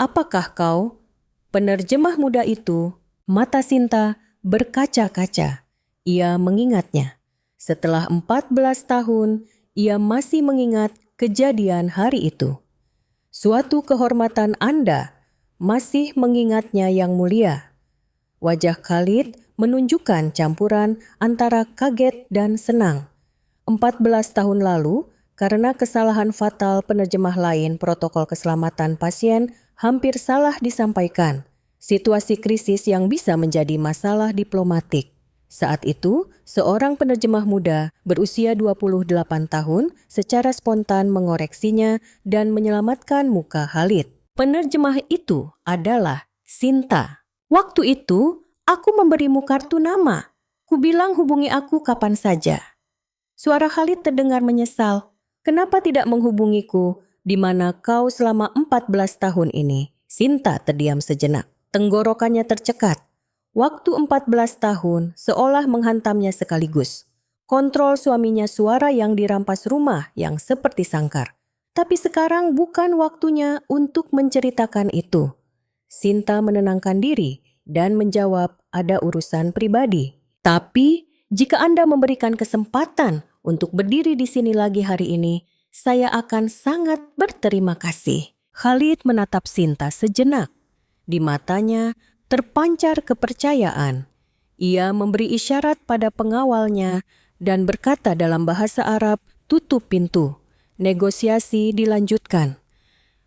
[SPEAKER 1] Apakah kau? Penerjemah muda itu, mata Sinta berkaca-kaca. Ia mengingatnya. Setelah 14 tahun, ia masih mengingat kejadian hari itu. Suatu kehormatan Anda masih mengingatnya yang mulia. Wajah Khalid menunjukkan campuran antara kaget dan senang. 14 tahun lalu, karena kesalahan fatal penerjemah lain protokol keselamatan pasien hampir salah disampaikan. Situasi krisis yang bisa menjadi masalah diplomatik. Saat itu, seorang penerjemah muda berusia 28 tahun secara spontan mengoreksinya dan menyelamatkan muka Khalid. Penerjemah itu adalah Sinta. Waktu itu, aku memberimu kartu nama. Kubilang hubungi aku kapan saja. Suara Khalid terdengar menyesal. Kenapa tidak menghubungiku di mana kau selama 14 tahun ini? Sinta terdiam sejenak. Tenggorokannya tercekat. Waktu 14 tahun seolah menghantamnya sekaligus. Kontrol suaminya suara yang dirampas rumah yang seperti sangkar. Tapi sekarang bukan waktunya untuk menceritakan itu. Sinta menenangkan diri dan menjawab ada urusan pribadi. Tapi jika Anda memberikan kesempatan untuk berdiri di sini lagi hari ini, saya akan sangat berterima kasih. Khalid menatap Sinta sejenak. Di matanya terpancar kepercayaan. Ia memberi isyarat pada pengawalnya dan berkata dalam bahasa Arab, tutup pintu. Negosiasi dilanjutkan.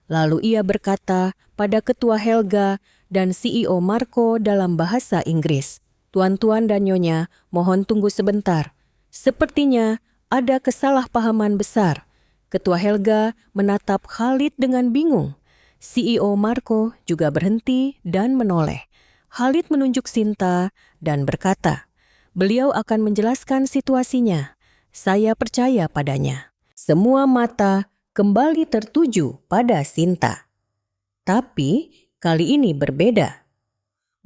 [SPEAKER 1] Lalu ia berkata pada Ketua Helga dan CEO Marco dalam bahasa Inggris, Tuan-tuan dan Nyonya, mohon tunggu sebentar. Sepertinya ada kesalahpahaman besar. Ketua Helga menatap Khalid dengan bingung. CEO Marco juga berhenti dan menoleh. Khalid menunjuk Sinta dan berkata, beliau akan menjelaskan situasinya. Saya percaya padanya. Semua mata kembali tertuju pada Sinta. Tapi kali ini berbeda.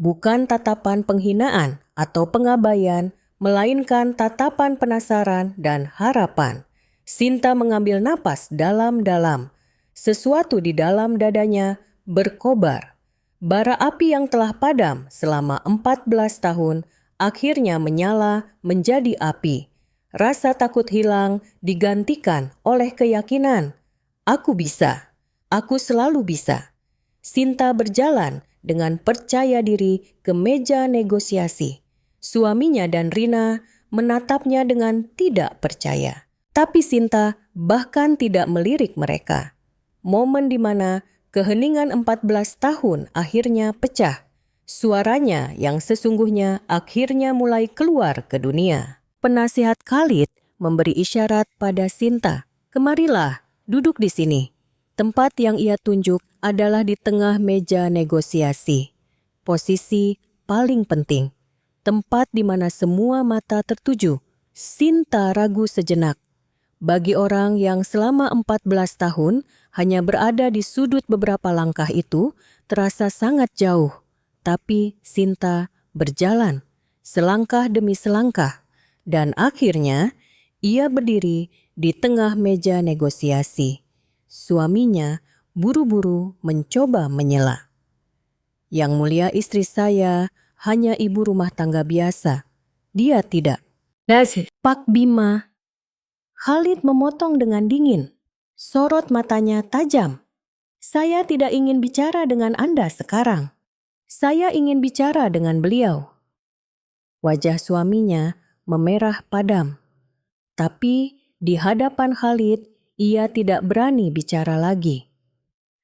[SPEAKER 1] Bukan tatapan penghinaan atau pengabaian, melainkan tatapan penasaran dan harapan. Sinta mengambil napas dalam-dalam. Sesuatu di dalam dadanya berkobar. Bara api yang telah padam selama 14 tahun akhirnya menyala menjadi api. Rasa takut hilang digantikan oleh keyakinan. Aku bisa. Aku selalu bisa. Sinta berjalan dengan percaya diri ke meja negosiasi. Suaminya dan Rina menatapnya dengan tidak percaya. Tapi Sinta bahkan tidak melirik mereka. Momen di mana keheningan 14 tahun akhirnya pecah. Suaranya yang sesungguhnya akhirnya mulai keluar ke dunia. Penasihat Khalid memberi isyarat pada Sinta. Kemarilah, duduk di sini. Tempat yang ia tunjuk adalah di tengah meja negosiasi. Posisi paling penting. Tempat di mana semua mata tertuju. Sinta ragu sejenak. Bagi orang yang selama 14 tahun hanya berada di sudut beberapa langkah itu, terasa sangat jauh. Tapi Sinta berjalan, selangkah demi selangkah. Dan akhirnya, ia berdiri di tengah meja negosiasi. Suaminya buru-buru mencoba menyela. Yang mulia istri saya hanya ibu rumah tangga biasa. Dia tidak. Pak Bima. Khalid memotong dengan dingin. Sorot matanya tajam. Saya tidak ingin bicara dengan Anda sekarang. Saya ingin bicara dengan beliau. Wajah suaminya memerah padam. Tapi di hadapan Khalid, ia tidak berani bicara lagi.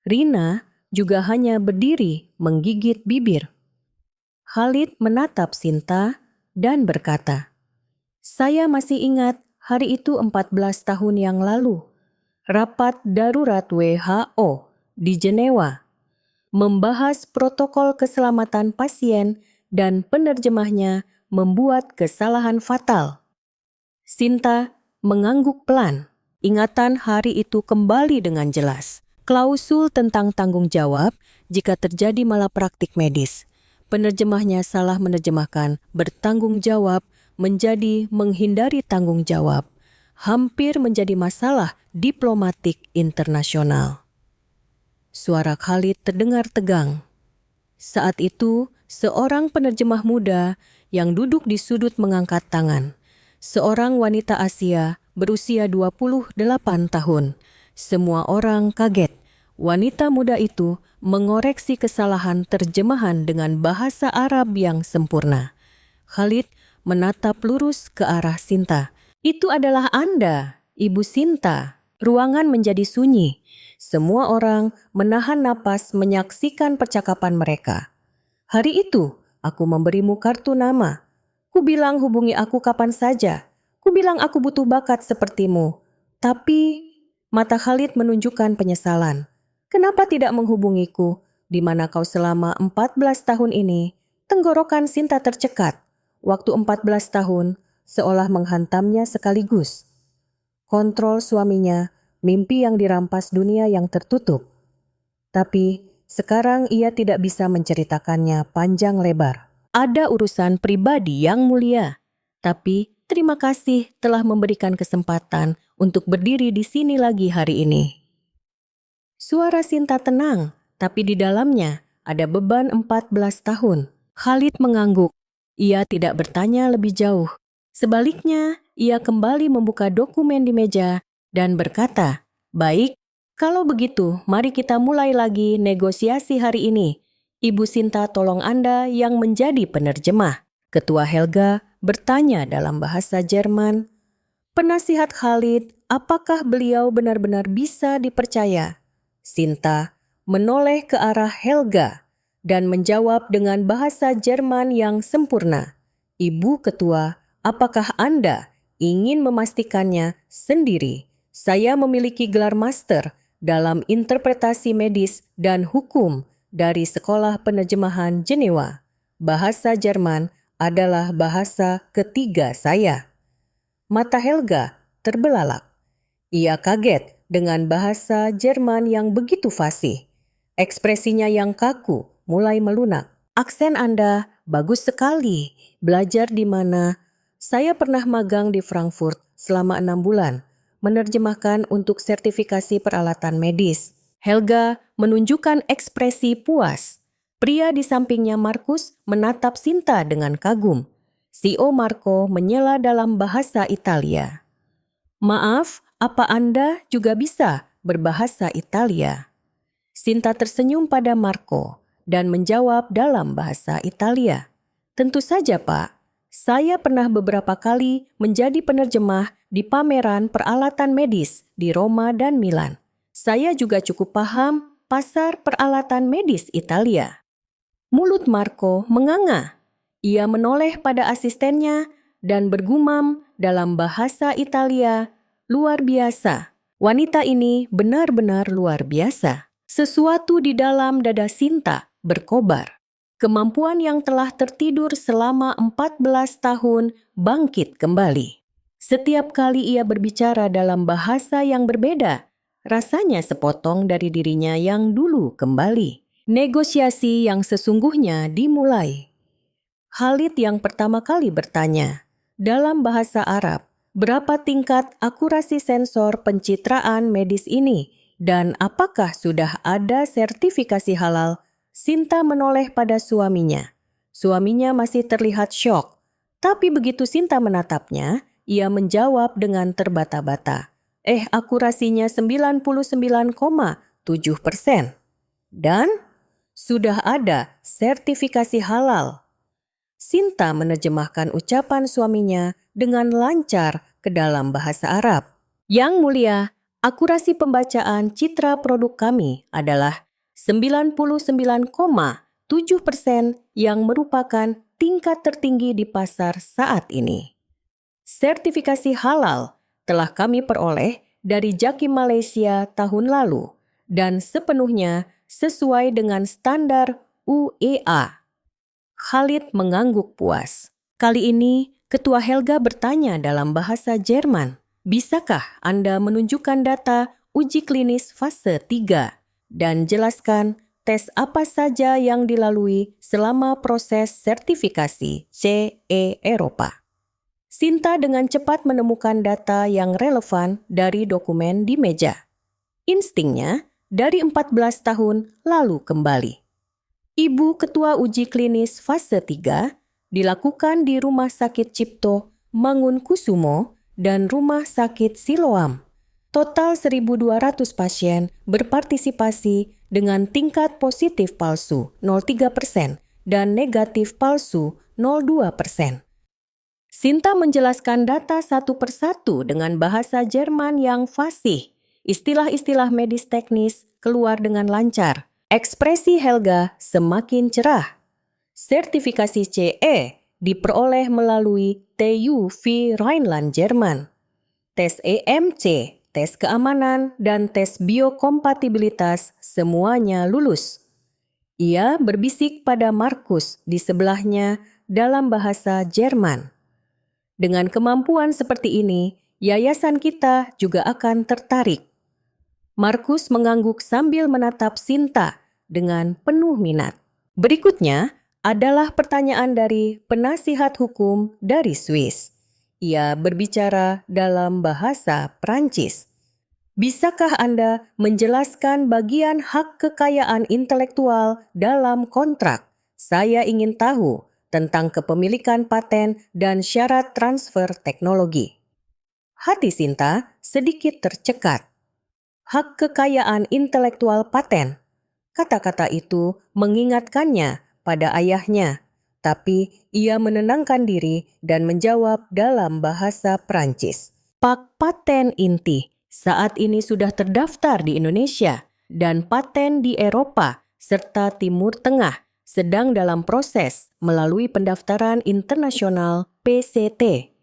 [SPEAKER 1] Rina juga hanya berdiri menggigit bibir. Khalid menatap Sinta dan berkata, "Saya masih ingat hari itu 14 tahun yang lalu. Rapat darurat WHO di Jenewa membahas protokol keselamatan pasien dan penerjemahnya membuat kesalahan fatal." Sinta mengangguk pelan. Ingatan hari itu kembali dengan jelas. Klausul tentang tanggung jawab jika terjadi malapraktik medis. Penerjemahnya salah menerjemahkan bertanggung jawab menjadi menghindari tanggung jawab. Hampir menjadi masalah diplomatik internasional. Suara Khalid terdengar tegang. Saat itu, seorang penerjemah muda yang duduk di sudut mengangkat tangan. Seorang wanita Asia berusia 28 tahun. Semua orang kaget. Wanita muda itu mengoreksi kesalahan terjemahan dengan bahasa Arab yang sempurna. Khalid menatap lurus ke arah Sinta. "Itu adalah Anda, Ibu Sinta." Ruangan menjadi sunyi. Semua orang menahan napas menyaksikan percakapan mereka. "Hari itu, aku memberimu kartu nama. Ku bilang hubungi aku kapan saja. Ku bilang aku butuh bakat sepertimu. Tapi..." Mata Khalid menunjukkan penyesalan. "Kenapa tidak menghubungiku? Di mana kau selama 14 tahun ini?" Tenggorokan Sinta tercekat. Waktu 14 tahun, seolah menghantamnya sekaligus. Kontrol suaminya, mimpi yang dirampas dunia yang tertutup. Tapi sekarang ia tidak bisa menceritakannya panjang lebar. "Ada urusan pribadi yang mulia. Tapi terima kasih telah memberikan kesempatan untuk berdiri di sini lagi hari ini." Suara Sinta tenang, tapi di dalamnya ada beban 14 tahun. Khalid mengangguk. Ia tidak bertanya lebih jauh. Sebaliknya, ia kembali membuka dokumen di meja dan berkata, "Baik, kalau begitu mari kita mulai lagi negosiasi hari ini. Ibu Sinta tolong Anda yang menjadi penerjemah." Ketua Helga bertanya dalam bahasa Jerman. Penasihat Khalid, apakah beliau benar-benar bisa dipercaya? Sinta menoleh ke arah Helga dan menjawab dengan bahasa Jerman yang sempurna. "Ibu Ketua, apakah Anda ingin memastikannya sendiri? Saya memiliki gelar master dalam interpretasi medis dan hukum dari Sekolah Penerjemahan Jenewa. Bahasa Jerman adalah bahasa ketiga saya." Mata Helga terbelalak. Ia kaget dengan bahasa Jerman yang begitu fasih. Ekspresinya yang kaku mulai melunak. "Aksen Anda bagus sekali. Belajar di mana?" "Saya pernah magang di Frankfurt selama 6 bulan, menerjemahkan untuk sertifikasi peralatan medis." Helga menunjukkan ekspresi puas. Pria di sampingnya Markus menatap Sinta dengan kagum. CEO Marco menyela dalam bahasa Italia. "Maaf, apa Anda juga bisa berbahasa Italia?" Sinta tersenyum pada Marco dan menjawab dalam bahasa Italia. "Tentu saja, Pak. Saya pernah beberapa kali menjadi penerjemah di pameran peralatan medis di Roma dan Milan. Saya juga cukup paham pasar peralatan medis Italia." Mulut Marco menganga. Ia menoleh pada asistennya dan bergumam dalam bahasa Italia, "Luar biasa. Wanita ini benar-benar luar biasa. Sesuatu di dalam dada Sinta berkobar. Kemampuan yang telah tertidur selama 14 tahun bangkit kembali. Setiap kali ia berbicara dalam bahasa yang berbeda, rasanya sepotong dari dirinya yang dulu kembali. Negosiasi yang sesungguhnya dimulai. Khalid yang pertama kali bertanya, dalam bahasa Arab, berapa tingkat akurasi sensor pencitraan medis ini dan apakah sudah ada sertifikasi halal? Sinta menoleh pada suaminya. Suaminya masih terlihat syok, tapi begitu Sinta menatapnya, ia menjawab dengan terbata-bata. Akurasinya 99,7%. Dan sudah ada sertifikasi halal. Sinta menerjemahkan ucapan suaminya dengan lancar ke dalam bahasa Arab. Yang mulia, akurasi pembacaan citra produk kami adalah 99,7% yang merupakan tingkat tertinggi di pasar saat ini. Sertifikasi halal telah kami peroleh dari Jakim Malaysia tahun lalu dan sepenuhnya sesuai dengan standar UEA. Khalid mengangguk puas. Kali ini, Ketua Helga bertanya dalam bahasa Jerman, bisakah Anda menunjukkan data uji klinis fase 3 dan jelaskan tes apa saja yang dilalui selama proses sertifikasi CE Eropa? Sinta dengan cepat menemukan data yang relevan dari dokumen di meja. Instingnya dari 14 tahun lalu kembali. Ibu Ketua Uji Klinis fase 3 dilakukan di Rumah Sakit Cipto Mangunkusumo dan Rumah Sakit Siloam. Total 1.200 pasien berpartisipasi dengan tingkat positif palsu 0,3% dan negatif palsu 0,2%. Sinta menjelaskan data satu persatu dengan bahasa Jerman yang fasih. Istilah-istilah medis teknis keluar dengan lancar. Ekspresi Helga semakin cerah. Sertifikasi CE diperoleh melalui TÜV Rheinland Jerman. Tes EMC, tes keamanan, dan tes biokompatibilitas semuanya lulus. Ia berbisik pada Markus di sebelahnya dalam bahasa Jerman. Dengan kemampuan seperti ini, yayasan kita juga akan tertarik. Markus mengangguk sambil menatap Sinta dengan penuh minat. Berikutnya adalah pertanyaan dari penasihat hukum dari Swiss. Ia berbicara dalam bahasa Prancis. Bisakah Anda menjelaskan bagian hak kekayaan intelektual dalam kontrak? Saya ingin tahu tentang kepemilikan paten dan syarat transfer teknologi. Hati Sinta sedikit tercekat. Hak kekayaan intelektual paten. Kata-kata itu mengingatkannya pada ayahnya, tapi ia menenangkan diri dan menjawab dalam bahasa Prancis. Pak paten inti saat ini sudah terdaftar di Indonesia dan paten di Eropa serta Timur Tengah sedang dalam proses melalui pendaftaran internasional PCT.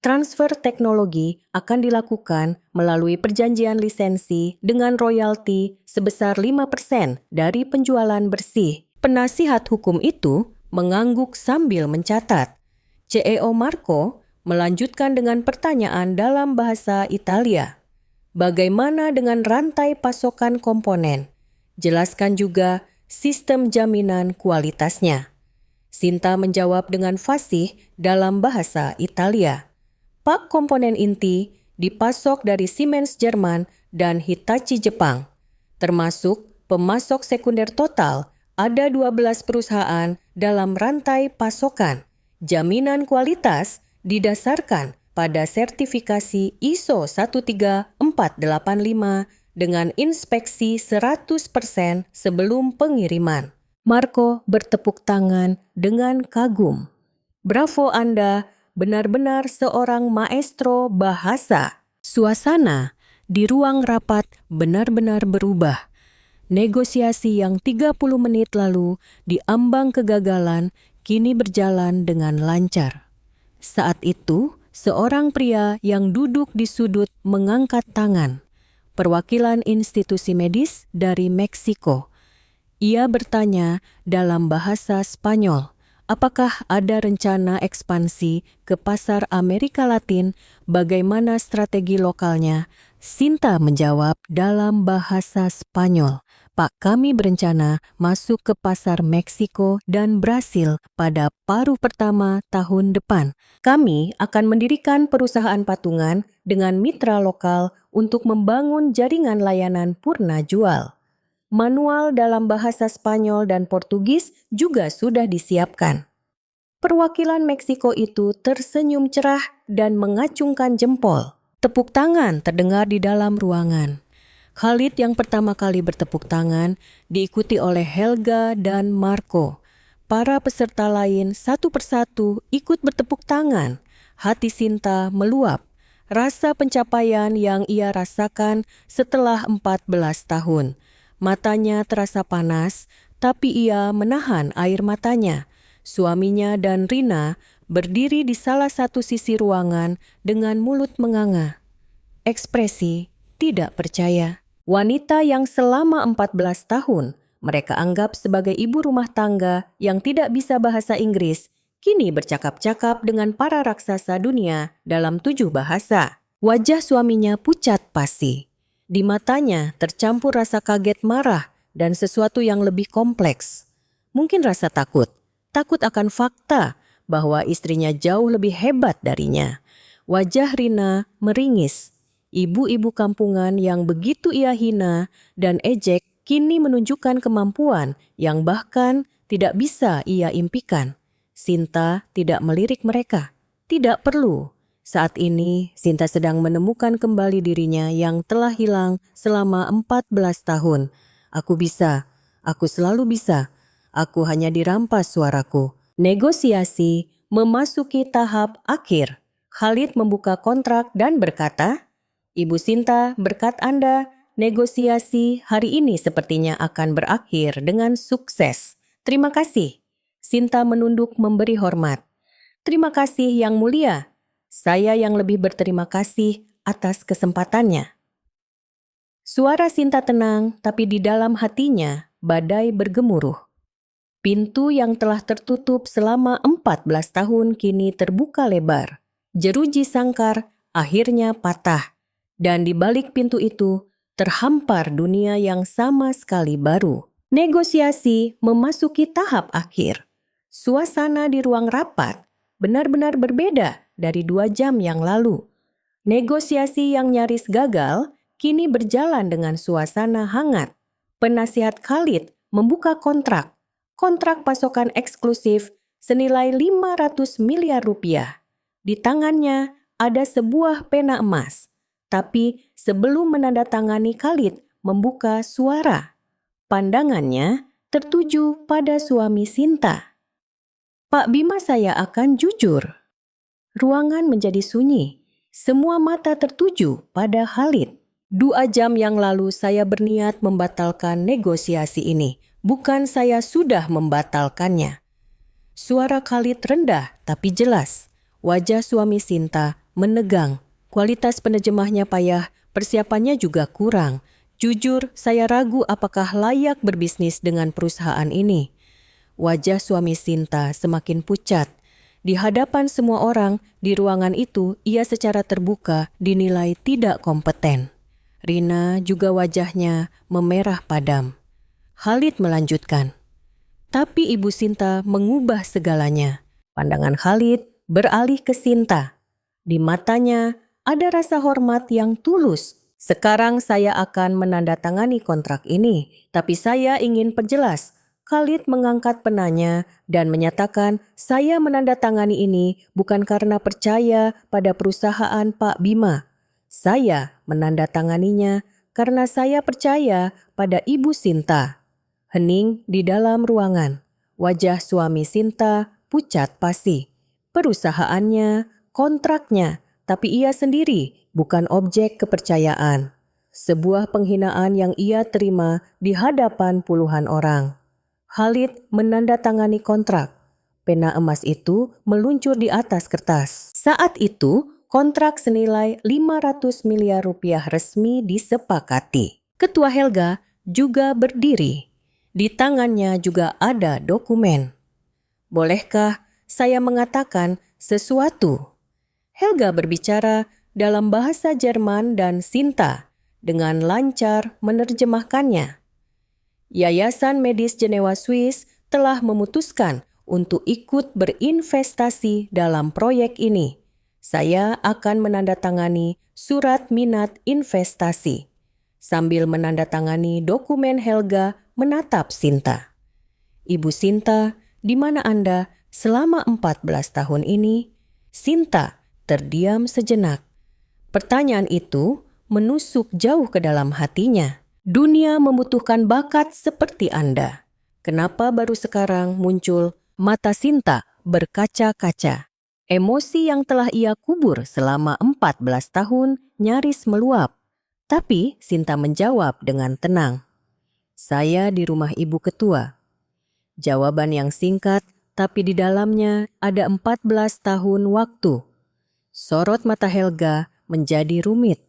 [SPEAKER 1] Transfer teknologi akan dilakukan melalui perjanjian lisensi dengan royalti sebesar 5% dari penjualan bersih. Penasihat hukum itu mengangguk sambil mencatat. CEO Marco melanjutkan dengan pertanyaan dalam bahasa Italia. Bagaimana dengan rantai pasokan komponen? Jelaskan juga sistem jaminan kualitasnya. Sinta menjawab dengan fasih dalam bahasa Italia. Pak komponen inti dipasok dari Siemens Jerman dan Hitachi Jepang. Termasuk pemasok sekunder total, ada 12 perusahaan dalam rantai pasokan. Jaminan kualitas didasarkan pada sertifikasi ISO 13485 dengan inspeksi 100% sebelum pengiriman. Marco bertepuk tangan dengan kagum. Bravo Anda, benar-benar seorang maestro bahasa. Suasana di ruang rapat benar-benar berubah. Negosiasi yang 30 menit lalu diambang kegagalan kini berjalan dengan lancar. Saat itu, seorang pria yang duduk di sudut mengangkat tangan. perwakilan institusi medis dari Meksiko. Ia bertanya dalam bahasa Spanyol, apakah ada rencana ekspansi ke pasar Amerika Latin, bagaimana strategi lokalnya? Sinta menjawab dalam bahasa Spanyol, Pak, kami berencana masuk ke pasar Meksiko dan Brasil pada paruh pertama tahun depan. Kami akan mendirikan perusahaan patungan dengan mitra lokal untuk membangun jaringan layanan purna jual. Manual dalam bahasa Spanyol dan Portugis juga sudah disiapkan. Perwakilan Meksiko itu tersenyum cerah dan mengacungkan jempol. Tepuk tangan terdengar di dalam ruangan. Khalid yang pertama kali bertepuk tangan diikuti oleh Helga dan Marco. Para peserta lain satu persatu ikut bertepuk tangan. Hati Sinta meluap. Rasa pencapaian yang ia rasakan setelah 14 tahun. Matanya terasa panas, tapi ia menahan air matanya. Suaminya dan Rina berdiri di salah satu sisi ruangan dengan mulut menganga. Ekspresi tidak percaya. Wanita yang selama 14 tahun mereka anggap sebagai ibu rumah tangga yang tidak bisa bahasa Inggris, kini bercakap-cakap dengan para raksasa dunia dalam 7 bahasa. Wajah suaminya pucat pasi. Di matanya tercampur rasa kaget marah dan sesuatu yang lebih kompleks. Mungkin rasa takut. Takut akan fakta bahwa istrinya jauh lebih hebat darinya. Wajah Rina meringis. Ibu-ibu kampungan yang begitu ia hina dan ejek kini menunjukkan kemampuan yang bahkan tidak bisa ia impikan. Sinta tidak melirik mereka. Tidak perlu. Saat ini, Sinta sedang menemukan kembali dirinya yang telah hilang selama 14 tahun. Aku bisa, aku selalu bisa. Aku hanya dirampas suaraku. Negosiasi memasuki tahap akhir. Khalid membuka kontrak dan berkata, Ibu Sinta, berkat Anda, negosiasi hari ini sepertinya akan berakhir dengan sukses. Terima kasih. Sinta menunduk memberi hormat. Terima kasih Yang Mulia. Saya yang lebih berterima kasih atas kesempatannya. Suara Sinta tenang, tapi di dalam hatinya badai bergemuruh. Pintu yang telah tertutup selama 14 tahun kini terbuka lebar. Jeruji sangkar akhirnya patah. Dan di balik pintu itu terhampar dunia yang sama sekali baru. Negosiasi memasuki tahap akhir. Suasana di ruang rapat benar-benar berbeda dari 2 jam yang lalu. Negosiasi yang nyaris gagal kini berjalan dengan suasana hangat. Penasihat Khalid membuka kontrak pasokan eksklusif senilai 500 miliar rupiah. Di tangannya ada sebuah pena emas. Tapi sebelum menandatangani, Khalid membuka suara. Pandangannya tertuju pada suami Sinta. Pak Bima, saya akan jujur. Ruangan menjadi sunyi. Semua mata tertuju pada Khalid. 2 jam yang lalu saya berniat membatalkan negosiasi ini. Bukan saya sudah membatalkannya. Suara Khalid rendah tapi jelas. Wajah suami Sinta menegang. Kualitas penerjemahnya payah, persiapannya juga kurang. Jujur, saya ragu apakah layak berbisnis dengan perusahaan ini. Wajah suami Sinta semakin pucat. Di hadapan semua orang di ruangan itu, ia secara terbuka dinilai tidak kompeten. Rina juga wajahnya memerah padam. Khalid melanjutkan. Tapi Ibu Sinta mengubah segalanya. Pandangan Khalid beralih ke Sinta. Di matanya ada rasa hormat yang tulus. Sekarang saya akan menandatangani kontrak ini, tapi saya ingin perjelas. Khalid mengangkat penanya dan menyatakan, saya menandatangani ini bukan karena percaya pada perusahaan Pak Bima. Saya menandatanganinya karena saya percaya pada Ibu Sinta. Hening di dalam ruangan. Wajah suami Sinta pucat pasi. Perusahaannya, kontraknya, tapi ia sendiri bukan objek kepercayaan. Sebuah penghinaan yang ia terima di hadapan puluhan orang. Khalid menandatangani kontrak. Pena emas itu meluncur di atas kertas. Saat itu, kontrak senilai 500 miliar rupiah resmi disepakati. Ketua Helga juga berdiri. Di tangannya juga ada dokumen. Bolehkah saya mengatakan sesuatu? Helga berbicara dalam bahasa Jerman dan Sinta dengan lancar menerjemahkannya. Yayasan Medis Jenewa Swiss telah memutuskan untuk ikut berinvestasi dalam proyek ini. Saya akan menandatangani surat minat investasi. Sambil menandatangani dokumen, Helga menatap Sinta. Ibu Sinta, di mana Anda selama 14 tahun ini? Sinta terdiam sejenak. Pertanyaan itu menusuk jauh ke dalam hatinya. Dunia membutuhkan bakat seperti Anda. Kenapa baru sekarang muncul? Mata Sinta berkaca-kaca. Emosi yang telah ia kubur selama 14 tahun nyaris meluap. Tapi Sinta menjawab dengan tenang. Saya di rumah Ibu Ketua. Jawaban yang singkat, tapi di dalamnya ada 14 tahun waktu. Sorot mata Helga menjadi rumit.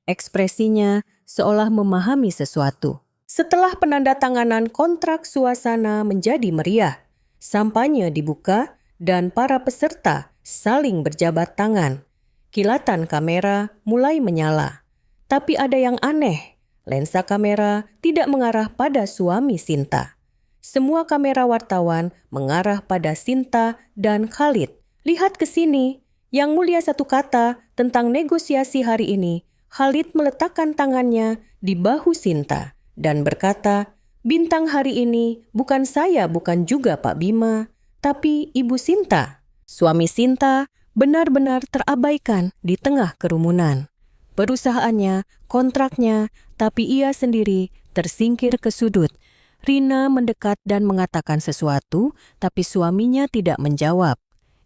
[SPEAKER 1] Ekspresinya seolah memahami sesuatu. Setelah penandatanganan kontrak, suasana menjadi meriah. Sampanya dibuka dan para peserta saling berjabat tangan. Kilatan kamera mulai menyala. Tapi ada yang aneh. Lensa kamera tidak mengarah pada suami Sinta. Semua kamera wartawan mengarah pada Sinta dan Khalid. Lihat ke sini. Yang mulia, satu kata tentang negosiasi hari ini. Khalid meletakkan tangannya di bahu Sinta dan berkata, bintang hari ini bukan saya, bukan juga Pak Bima, tapi Ibu Sinta. Suami Sinta benar-benar terabaikan di tengah kerumunan. Perusahaannya, kontraknya, tapi ia sendiri tersingkir ke sudut. Rina mendekat dan mengatakan sesuatu, tapi suaminya tidak menjawab.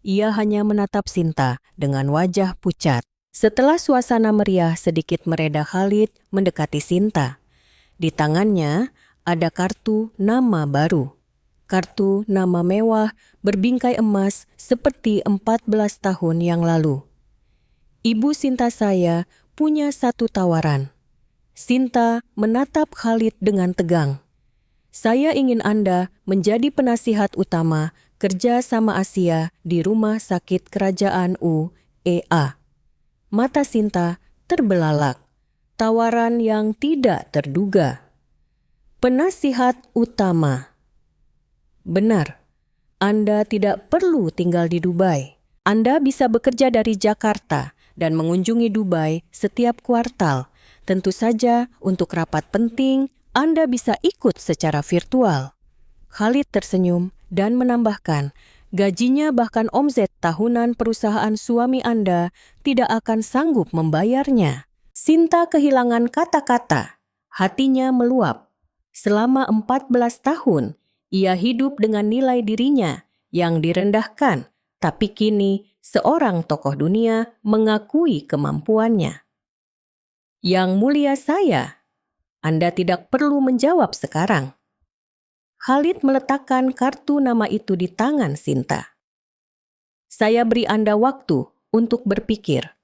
[SPEAKER 1] Ia hanya menatap Sinta dengan wajah pucat. Setelah suasana meriah sedikit mereda, Khalid mendekati Sinta. Di tangannya ada kartu nama baru. Kartu nama mewah berbingkai emas seperti 14 tahun yang lalu. Ibu Sinta, saya punya satu tawaran. Sinta menatap Khalid dengan tegang. Saya ingin Anda menjadi penasihat utama kerja sama Asia di Rumah Sakit Kerajaan UEA. Mata Sinta terbelalak. Tawaran yang tidak terduga. Penasihat utama. Benar, Anda tidak perlu tinggal di Dubai. Anda bisa bekerja dari Jakarta dan mengunjungi Dubai setiap kuartal. Tentu saja untuk rapat penting, Anda bisa ikut secara virtual. Khalid tersenyum dan menambahkan, gajinya bahkan omset tahunan perusahaan suami Anda tidak akan sanggup membayarnya. Sinta kehilangan kata-kata. Hatinya meluap. Selama 14 tahun, ia hidup dengan nilai dirinya yang direndahkan, tapi kini seorang tokoh dunia mengakui kemampuannya. Yang mulia, saya, Anda tidak perlu menjawab sekarang. Khalid meletakkan kartu nama itu di tangan Sinta. Saya beri Anda waktu untuk berpikir.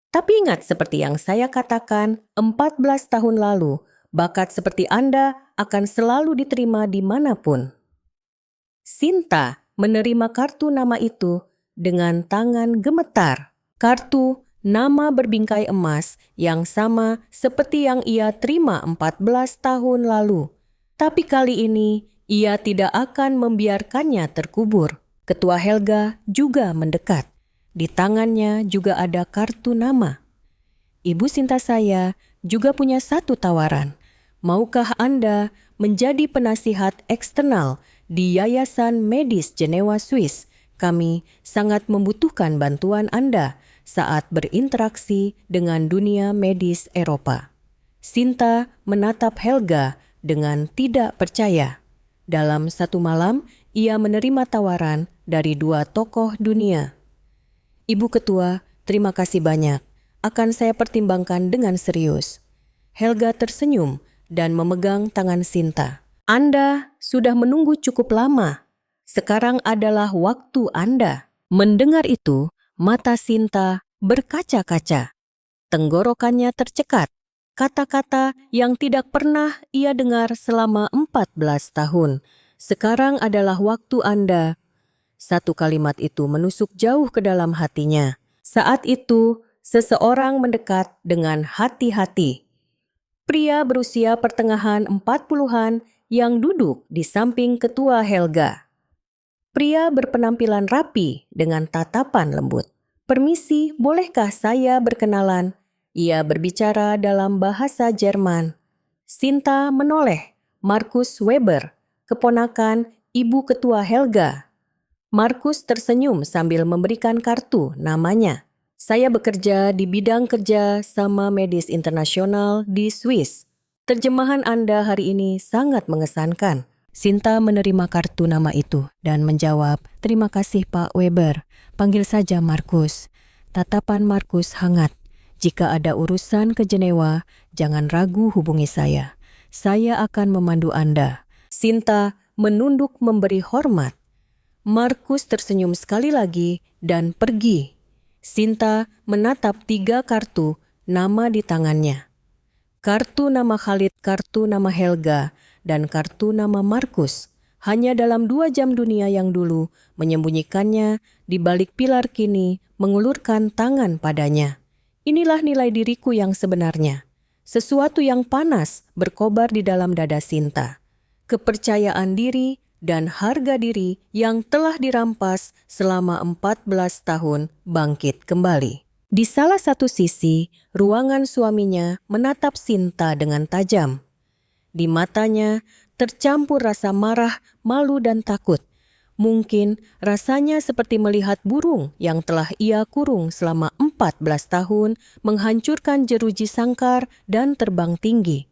[SPEAKER 1] Tapi ingat, seperti yang saya katakan 14 tahun lalu, bakat seperti Anda akan selalu diterima dimanapun. Sinta menerima kartu nama itu dengan tangan gemetar. Kartu nama berbingkai emas yang sama seperti yang ia terima 14 tahun lalu. Tapi kali ini ia tidak akan membiarkannya terkubur. Ketua Helga juga mendekat. Di tangannya juga ada kartu nama. Ibu Sinta, saya juga punya satu tawaran. Maukah Anda menjadi penasihat eksternal di Yayasan Medis Jenewa Swiss? Kami sangat membutuhkan bantuan Anda saat berinteraksi dengan dunia medis Eropa. Sinta menatap Helga dengan tidak percaya. Dalam satu malam, ia menerima tawaran dari dua tokoh dunia. Ibu Ketua, terima kasih banyak. Akan saya pertimbangkan dengan serius. Helga tersenyum dan memegang tangan Sinta. Anda sudah menunggu cukup lama. Sekarang adalah waktu Anda. Mendengar itu, mata Sinta berkaca-kaca. Tenggorokannya tercekat. Kata-kata yang tidak pernah ia dengar selama 14 tahun. Sekarang adalah waktu Anda. Satu kalimat itu menusuk jauh ke dalam hatinya. Saat itu, seseorang mendekat dengan hati-hati. Pria berusia pertengahan 40-an yang duduk di samping ketua Helga. Pria berpenampilan rapi dengan tatapan lembut. "Permisi, bolehkah saya berkenalan?" Ia berbicara dalam bahasa Jerman. Sinta menoleh. Markus Weber, keponakan ibu ketua Helga. Markus tersenyum sambil memberikan kartu namanya. "Saya bekerja di bidang kerja sama medis internasional di Swiss. Terjemahan Anda hari ini sangat mengesankan." Sinta menerima kartu nama itu dan menjawab, "Terima kasih Pak Weber, panggil saja Markus." Tatapan Markus hangat. "Jika ada urusan ke Jenewa, jangan ragu hubungi saya. Saya akan memandu Anda." Sinta menunduk memberi hormat. Markus tersenyum sekali lagi dan pergi. Sinta menatap 3 kartu nama di tangannya. Kartu nama Khalid, kartu nama Helga, dan kartu nama Markus. Hanya dalam 2 jam dunia yang dulu menyembunyikannya di balik pilar kini mengulurkan tangan padanya. Inilah nilai diriku yang sebenarnya. Sesuatu yang panas berkobar di dalam dada Sinta. Kepercayaan diri dan harga diri yang telah dirampas selama 14 tahun bangkit kembali. Di salah satu sisi, ruangan suaminya menatap Sinta dengan tajam. Di matanya tercampur rasa marah, malu, dan takut. Mungkin rasanya seperti melihat burung yang telah ia kurung selama 14 tahun menghancurkan jeruji sangkar dan terbang tinggi.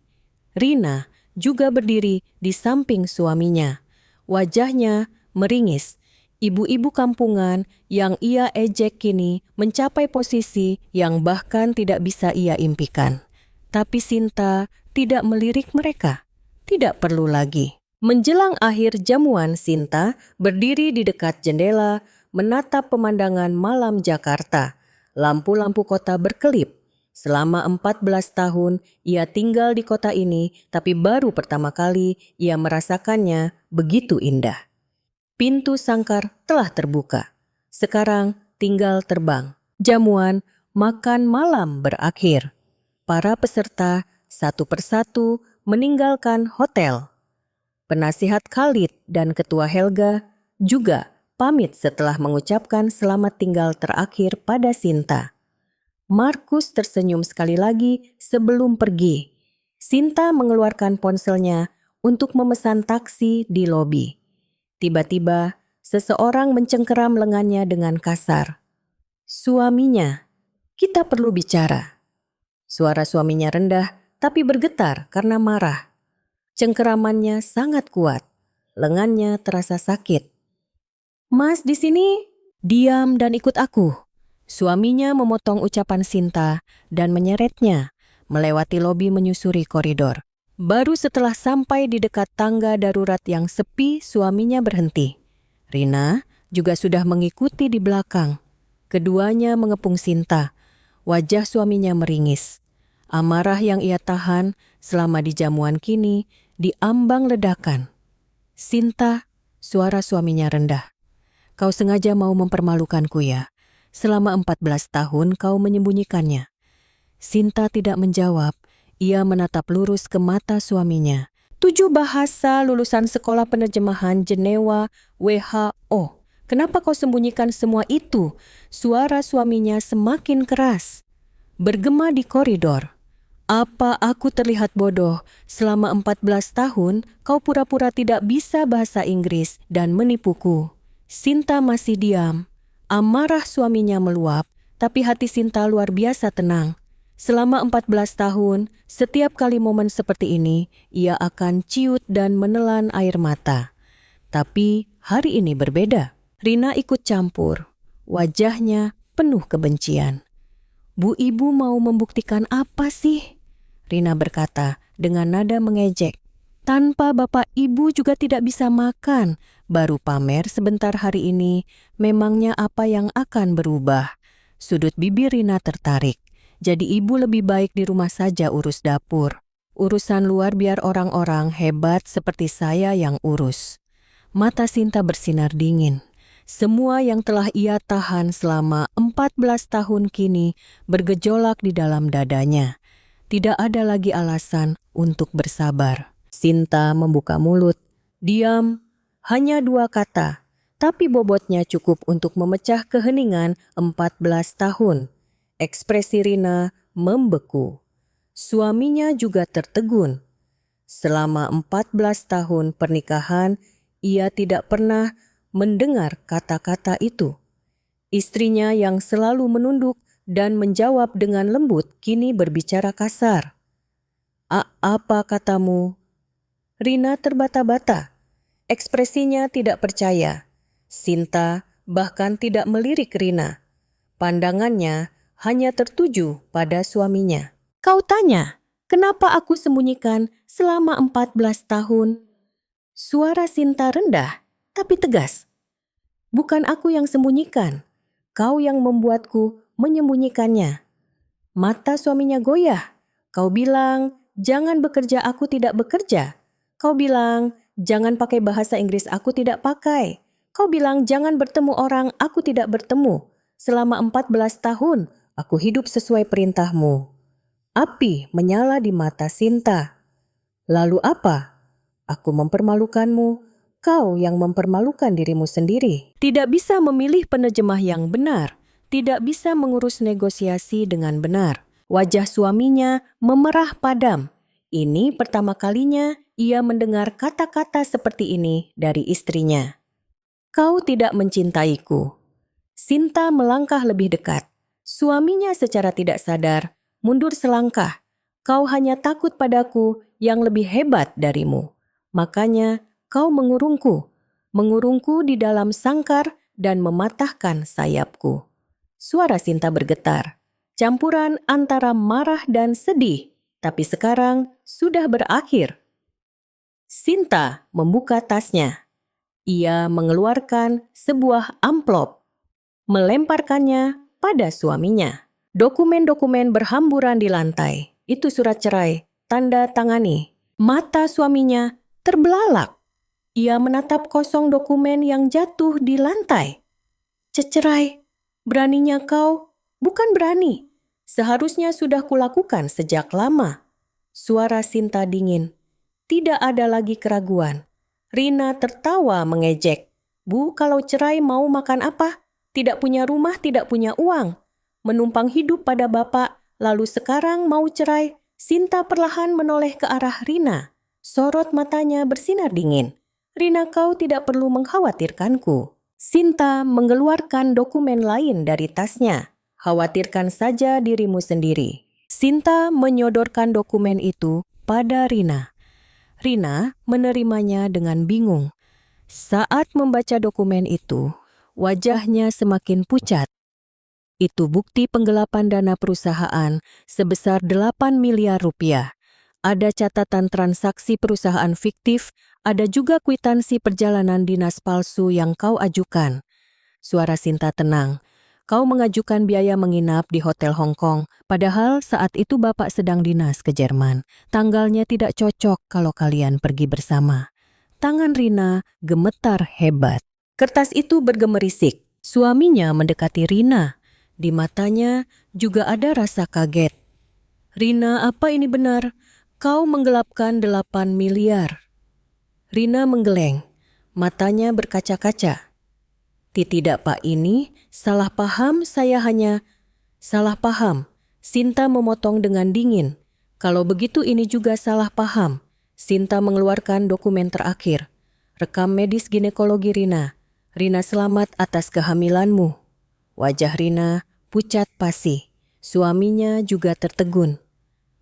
[SPEAKER 1] Rina juga berdiri di samping suaminya. Wajahnya meringis. Ibu-ibu kampungan yang ia ejek kini mencapai posisi yang bahkan tidak bisa ia impikan. Tapi Sinta tidak melirik mereka. Tidak perlu lagi. Menjelang akhir jamuan, Sinta berdiri di dekat jendela menatap pemandangan malam Jakarta. Lampu-lampu kota berkelip. Selama 14 tahun ia tinggal di kota ini, tapi baru pertama kali ia merasakannya begitu indah. Pintu sangkar telah terbuka. Sekarang tinggal terbang. Jamuan makan malam berakhir. Para peserta satu persatu meninggalkan hotel. Penasihat Khalid dan ketua Helga juga pamit setelah mengucapkan selamat tinggal terakhir pada Sinta. Markus tersenyum sekali lagi sebelum pergi. Sinta mengeluarkan ponselnya untuk memesan taksi di lobi. Tiba-tiba, seseorang mencengkeram lengannya dengan kasar. Suaminya, "Kita perlu bicara." Suara suaminya rendah, tapi bergetar karena marah. Cengkeramannya sangat kuat. Lengannya terasa sakit. "Mas, di sini." "Diam dan ikut aku." Suaminya memotong ucapan Sinta dan menyeretnya, melewati lobi menyusuri koridor. Baru setelah sampai di dekat tangga darurat yang sepi, suaminya berhenti. Rina juga sudah mengikuti di belakang. Keduanya mengepung Sinta. Wajah suaminya meringis. Amarah yang ia tahan selama di jamuan kini diambang ledakan. "Sinta," suara suaminya rendah. "Kau sengaja mau mempermalukanku ya? Selama 14 tahun kau menyembunyikannya." Sinta tidak menjawab. Ia menatap lurus ke mata suaminya. 7 bahasa lulusan sekolah penerjemahan Jenewa WHO. "Kenapa kau sembunyikan semua itu?" Suara suaminya semakin keras. Bergema di koridor. "Apa aku terlihat bodoh? Selama 14 tahun kau pura-pura tidak bisa bahasa Inggris dan menipuku." Sinta masih diam. Amarah suaminya meluap, tapi hati Sinta luar biasa tenang. Selama 14 tahun, setiap kali momen seperti ini, ia akan ciut dan menelan air mata. Tapi hari ini berbeda. Rina ikut campur. Wajahnya penuh kebencian. "Bu Ibu mau membuktikan apa sih?" Rina berkata dengan nada mengejek. "Tanpa Bapak Ibu juga tidak bisa makan. Baru pamer sebentar hari ini, memangnya apa yang akan berubah?" Sudut bibir Rina tertarik. Jadi ibu lebih baik di rumah saja urus dapur. Urusan luar biar orang-orang hebat seperti saya yang urus. Mata Sinta bersinar dingin. Semua yang telah ia tahan selama 14 tahun kini bergejolak di dalam dadanya. Tidak ada lagi alasan untuk bersabar. Sinta membuka mulut. Diam, hanya 2 kata. Tapi bobotnya cukup untuk memecah keheningan 14 tahun. Ekspresi Rina membeku. Suaminya juga tertegun. Selama 14 tahun pernikahan, ia tidak pernah mendengar kata-kata itu. Istrinya yang selalu menunduk dan menjawab dengan lembut kini berbicara kasar. Apa katamu? Rina terbata-bata. Ekspresinya tidak percaya. Sinta bahkan tidak melirik Rina. Pandangannya hanya tertuju pada suaminya. Kau tanya, kenapa aku sembunyikan selama 14 tahun? Suara Sinta rendah, tapi tegas. Bukan aku yang sembunyikan, kau yang membuatku menyembunyikannya. Mata suaminya goyah. Kau bilang, jangan bekerja aku tidak bekerja. Kau bilang, jangan pakai bahasa Inggris aku tidak pakai. Kau bilang, jangan bertemu orang aku tidak bertemu. Selama 14 tahun, aku hidup sesuai perintahmu. Api menyala di mata Sinta. Lalu apa? Aku mempermalukanmu, kau yang mempermalukan dirimu sendiri. Tidak bisa memilih penerjemah yang benar, tidak bisa mengurus negosiasi dengan benar. Wajah suaminya memerah padam. Ini pertama kalinya ia mendengar kata-kata seperti ini dari istrinya. Kau tidak mencintaiku. Sinta melangkah lebih dekat. Suaminya secara tidak sadar mundur selangkah. Kau hanya takut padaku yang lebih hebat darimu. Makanya kau mengurungku di dalam sangkar dan mematahkan sayapku. Suara Sinta bergetar, campuran antara marah dan sedih, tapi sekarang sudah berakhir. Sinta membuka tasnya. Ia mengeluarkan sebuah amplop, melemparkannya pada suaminya. Dokumen-dokumen berhamburan di lantai. Itu surat cerai, tanda tangani. Mata suaminya terbelalak. Ia menatap kosong dokumen yang jatuh di lantai. Cecerai, beraninya kau? Bukan berani. Seharusnya sudah kulakukan sejak lama. Suara Sinta dingin. Tidak ada lagi keraguan. Rina tertawa mengejek. Bu, kalau cerai mau makan apa? Tidak punya rumah, tidak punya uang. Menumpang hidup pada bapak, lalu sekarang mau cerai. Sinta perlahan menoleh ke arah Rina. Sorot matanya bersinar dingin. Rina, kau tidak perlu mengkhawatirkanku. Sinta mengeluarkan dokumen lain dari tasnya. Khawatirkan saja dirimu sendiri. Sinta menyodorkan dokumen itu pada Rina. Rina menerimanya dengan bingung. Saat membaca dokumen itu, wajahnya semakin pucat. Itu bukti penggelapan dana perusahaan sebesar 8 miliar rupiah. Ada catatan transaksi perusahaan fiktif, ada juga kwitansi perjalanan dinas palsu yang kau ajukan. Suara Sinta tenang. Kau mengajukan biaya menginap di Hotel Hong Kong, padahal saat itu bapak sedang dinas ke Jerman. Tanggalnya tidak cocok kalau kalian pergi bersama. Tangan Rina gemetar hebat. Kertas itu bergemerisik. Suaminya mendekati Rina. Di matanya juga ada rasa kaget. Rina, apa ini benar? Kau menggelapkan 8 miliar. Rina menggeleng. Matanya berkaca-kaca. Tidak Pak, ini salah paham, saya hanya... Salah paham. Sinta memotong dengan dingin. Kalau begitu ini juga salah paham. Sinta mengeluarkan dokumen terakhir. Rekam medis ginekologi Rina. Rina selamat atas kehamilanmu. Wajah Rina pucat pasi. Suaminya juga tertegun.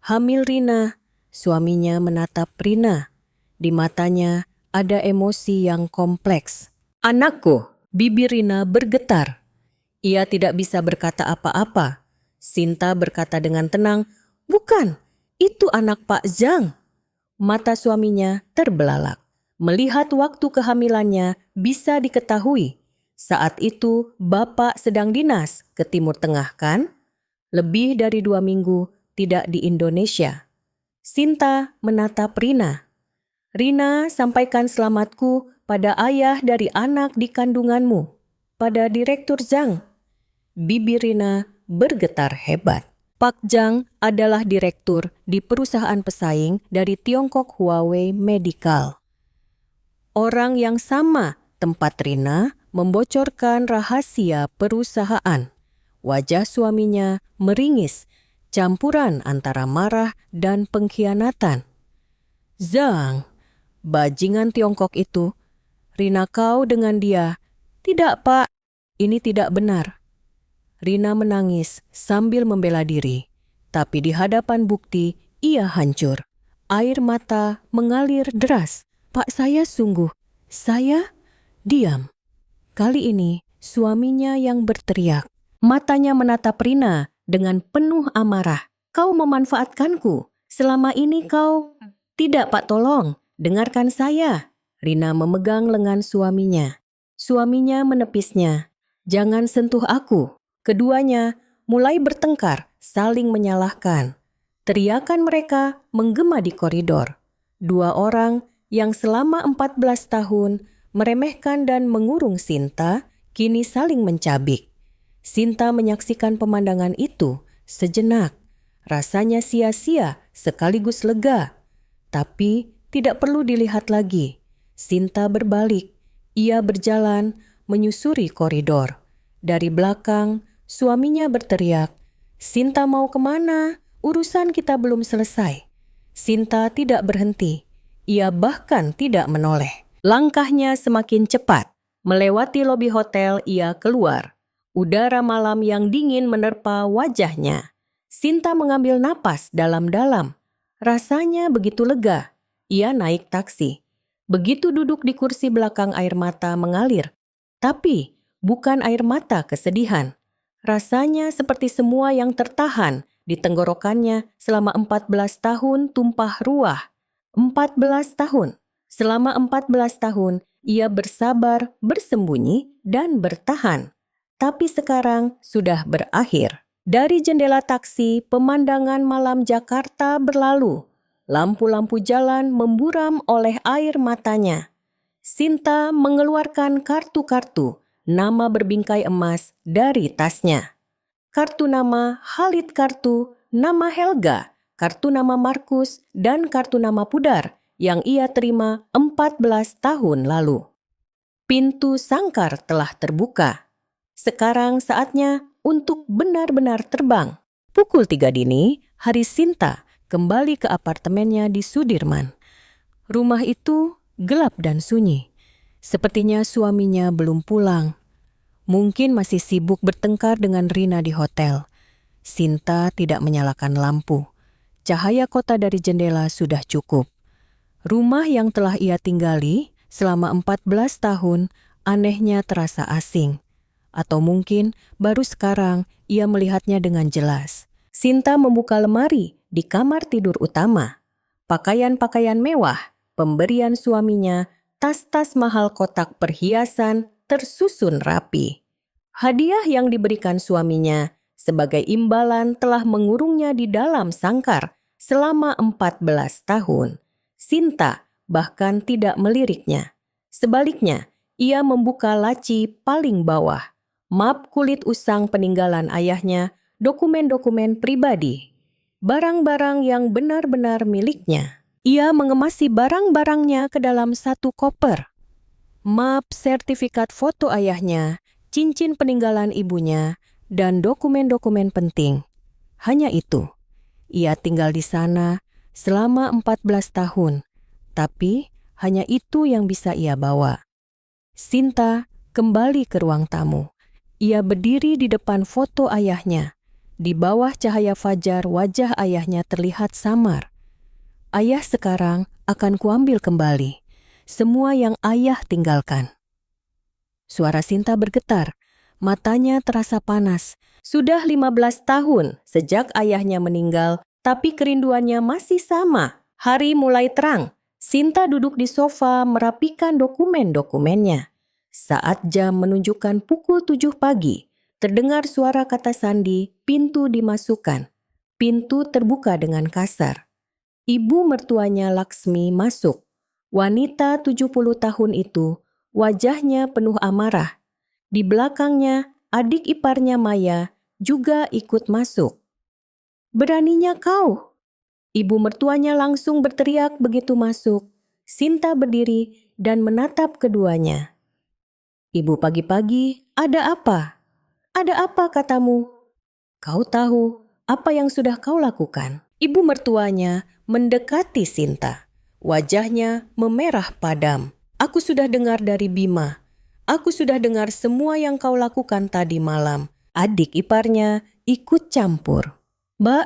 [SPEAKER 1] Hamil Rina. Suaminya menatap Rina. Di matanya ada emosi yang kompleks. Anakku. Bibir Rina bergetar. Ia tidak bisa berkata apa-apa. Sinta berkata dengan tenang, bukan, itu anak Pak Zhang. Mata suaminya terbelalak. Melihat waktu kehamilannya bisa diketahui. Saat itu Bapak sedang dinas ke Timur Tengah kan? Lebih dari 2 minggu tidak di Indonesia. Sinta menatap Rina. Rina, sampaikan selamatku pada ayah dari anak di kandunganmu, pada Direktur Zhang. Bibir Rina bergetar hebat. Pak Zhang adalah direktur di perusahaan pesaing dari Tiongkok Huawei Medical. Orang yang sama tempat Rina membocorkan rahasia perusahaan. Wajah suaminya meringis, campuran antara marah dan pengkhianatan. Zhang, bajingan Tiongkok itu. Rina, kau dengan dia. Tidak, Pak. Ini tidak benar. Rina menangis sambil membela diri. Tapi di hadapan bukti, ia hancur. Air mata mengalir deras. Pak, saya sungguh. Saya diam. Kali ini suaminya yang berteriak. Matanya menatap Rina dengan penuh amarah. Kau memanfaatkanku. Selama ini kau... Tidak, Pak, tolong. Dengarkan saya. Rina memegang lengan suaminya. Suaminya menepisnya. Jangan sentuh aku. Keduanya mulai bertengkar, saling menyalahkan. Teriakan mereka menggema di koridor. Dua orang yang selama 14 tahun meremehkan dan mengurung Sinta, kini saling mencabik. Sinta menyaksikan pemandangan itu sejenak. Rasanya sia-sia sekaligus lega. Tapi tidak perlu dilihat lagi. Sinta berbalik. Ia berjalan menyusuri koridor. Dari belakang, suaminya berteriak, Sinta mau kemana? Urusan kita belum selesai. Sinta tidak berhenti. Ia bahkan tidak menoleh. Langkahnya semakin cepat. Melewati lobi hotel, ia keluar. Udara malam yang dingin menerpa wajahnya. Sinta mengambil napas dalam-dalam. Rasanya begitu lega. Ia naik taksi. Begitu duduk di kursi belakang, air mata mengalir. Tapi bukan air mata kesedihan. Rasanya seperti semua yang tertahan di tenggorokannya selama 14 tahun tumpah ruah. 14 tahun. Selama 14 tahun, ia bersabar, bersembunyi, dan bertahan. Tapi sekarang sudah berakhir. Dari jendela taksi, pemandangan malam Jakarta berlalu. Lampu-lampu jalan memburam oleh air matanya. Sinta mengeluarkan kartu-kartu, nama berbingkai emas dari tasnya. Kartu nama Halid, kartu nama Helga, kartu nama Markus, dan kartu nama Pudar yang ia terima 14 tahun lalu. Pintu sangkar telah terbuka. Sekarang saatnya untuk benar-benar terbang. Pukul 3 dini, hari Sinta kembali ke apartemennya di Sudirman. Rumah itu gelap dan sunyi. Sepertinya suaminya belum pulang. Mungkin masih sibuk bertengkar dengan Rina di hotel. Sinta tidak menyalakan lampu. Cahaya kota dari jendela sudah cukup. Rumah yang telah ia tinggali selama 14 tahun anehnya terasa asing. Atau mungkin baru sekarang ia melihatnya dengan jelas. Sinta membuka lemari di kamar tidur utama. Pakaian-pakaian mewah, pemberian suaminya, tas-tas mahal, kotak perhiasan tersusun rapi. Hadiah yang diberikan suaminya sebagai imbalan telah mengurungnya di dalam sangkar selama 14 tahun. Sinta bahkan tidak meliriknya. Sebaliknya, ia membuka laci paling bawah. Map kulit usang peninggalan ayahnya, dokumen-dokumen pribadi. Barang-barang yang benar-benar miliknya. Ia mengemasi barang-barangnya ke dalam satu koper. Map, sertifikat foto ayahnya, cincin peninggalan ibunya, dan dokumen-dokumen penting. Hanya itu. Ia tinggal di sana selama 14 tahun. Tapi hanya itu yang bisa ia bawa. Sinta kembali ke ruang tamu. Ia berdiri di depan foto ayahnya. Di bawah cahaya fajar, wajah ayahnya terlihat samar. Ayah sekarang akan kuambil kembali semua yang ayah tinggalkan. Suara Sinta bergetar, matanya terasa panas. Sudah 15 tahun sejak ayahnya meninggal, tapi kerinduannya masih sama. Hari mulai terang. Sinta duduk di sofa merapikan dokumen-dokumennya. Saat jam menunjukkan pukul 7 pagi, terdengar suara kata sandi, pintu dimasukkan. Pintu terbuka dengan kasar. Ibu mertuanya Laksmi masuk. Wanita 70 tahun itu, wajahnya penuh amarah. Di belakangnya, adik iparnya Maya juga ikut masuk. "Beraninya kau!" Ibu mertuanya langsung berteriak begitu masuk. Sinta berdiri dan menatap keduanya. "Ibu pagi-pagi, ada apa? Ada apa katamu? Kau tahu apa yang sudah kau lakukan?" Ibu mertuanya mendekati Sinta. Wajahnya memerah padam. "Aku sudah dengar dari Bima. Aku sudah dengar semua yang kau lakukan tadi malam." Adik iparnya ikut campur. "Mbak,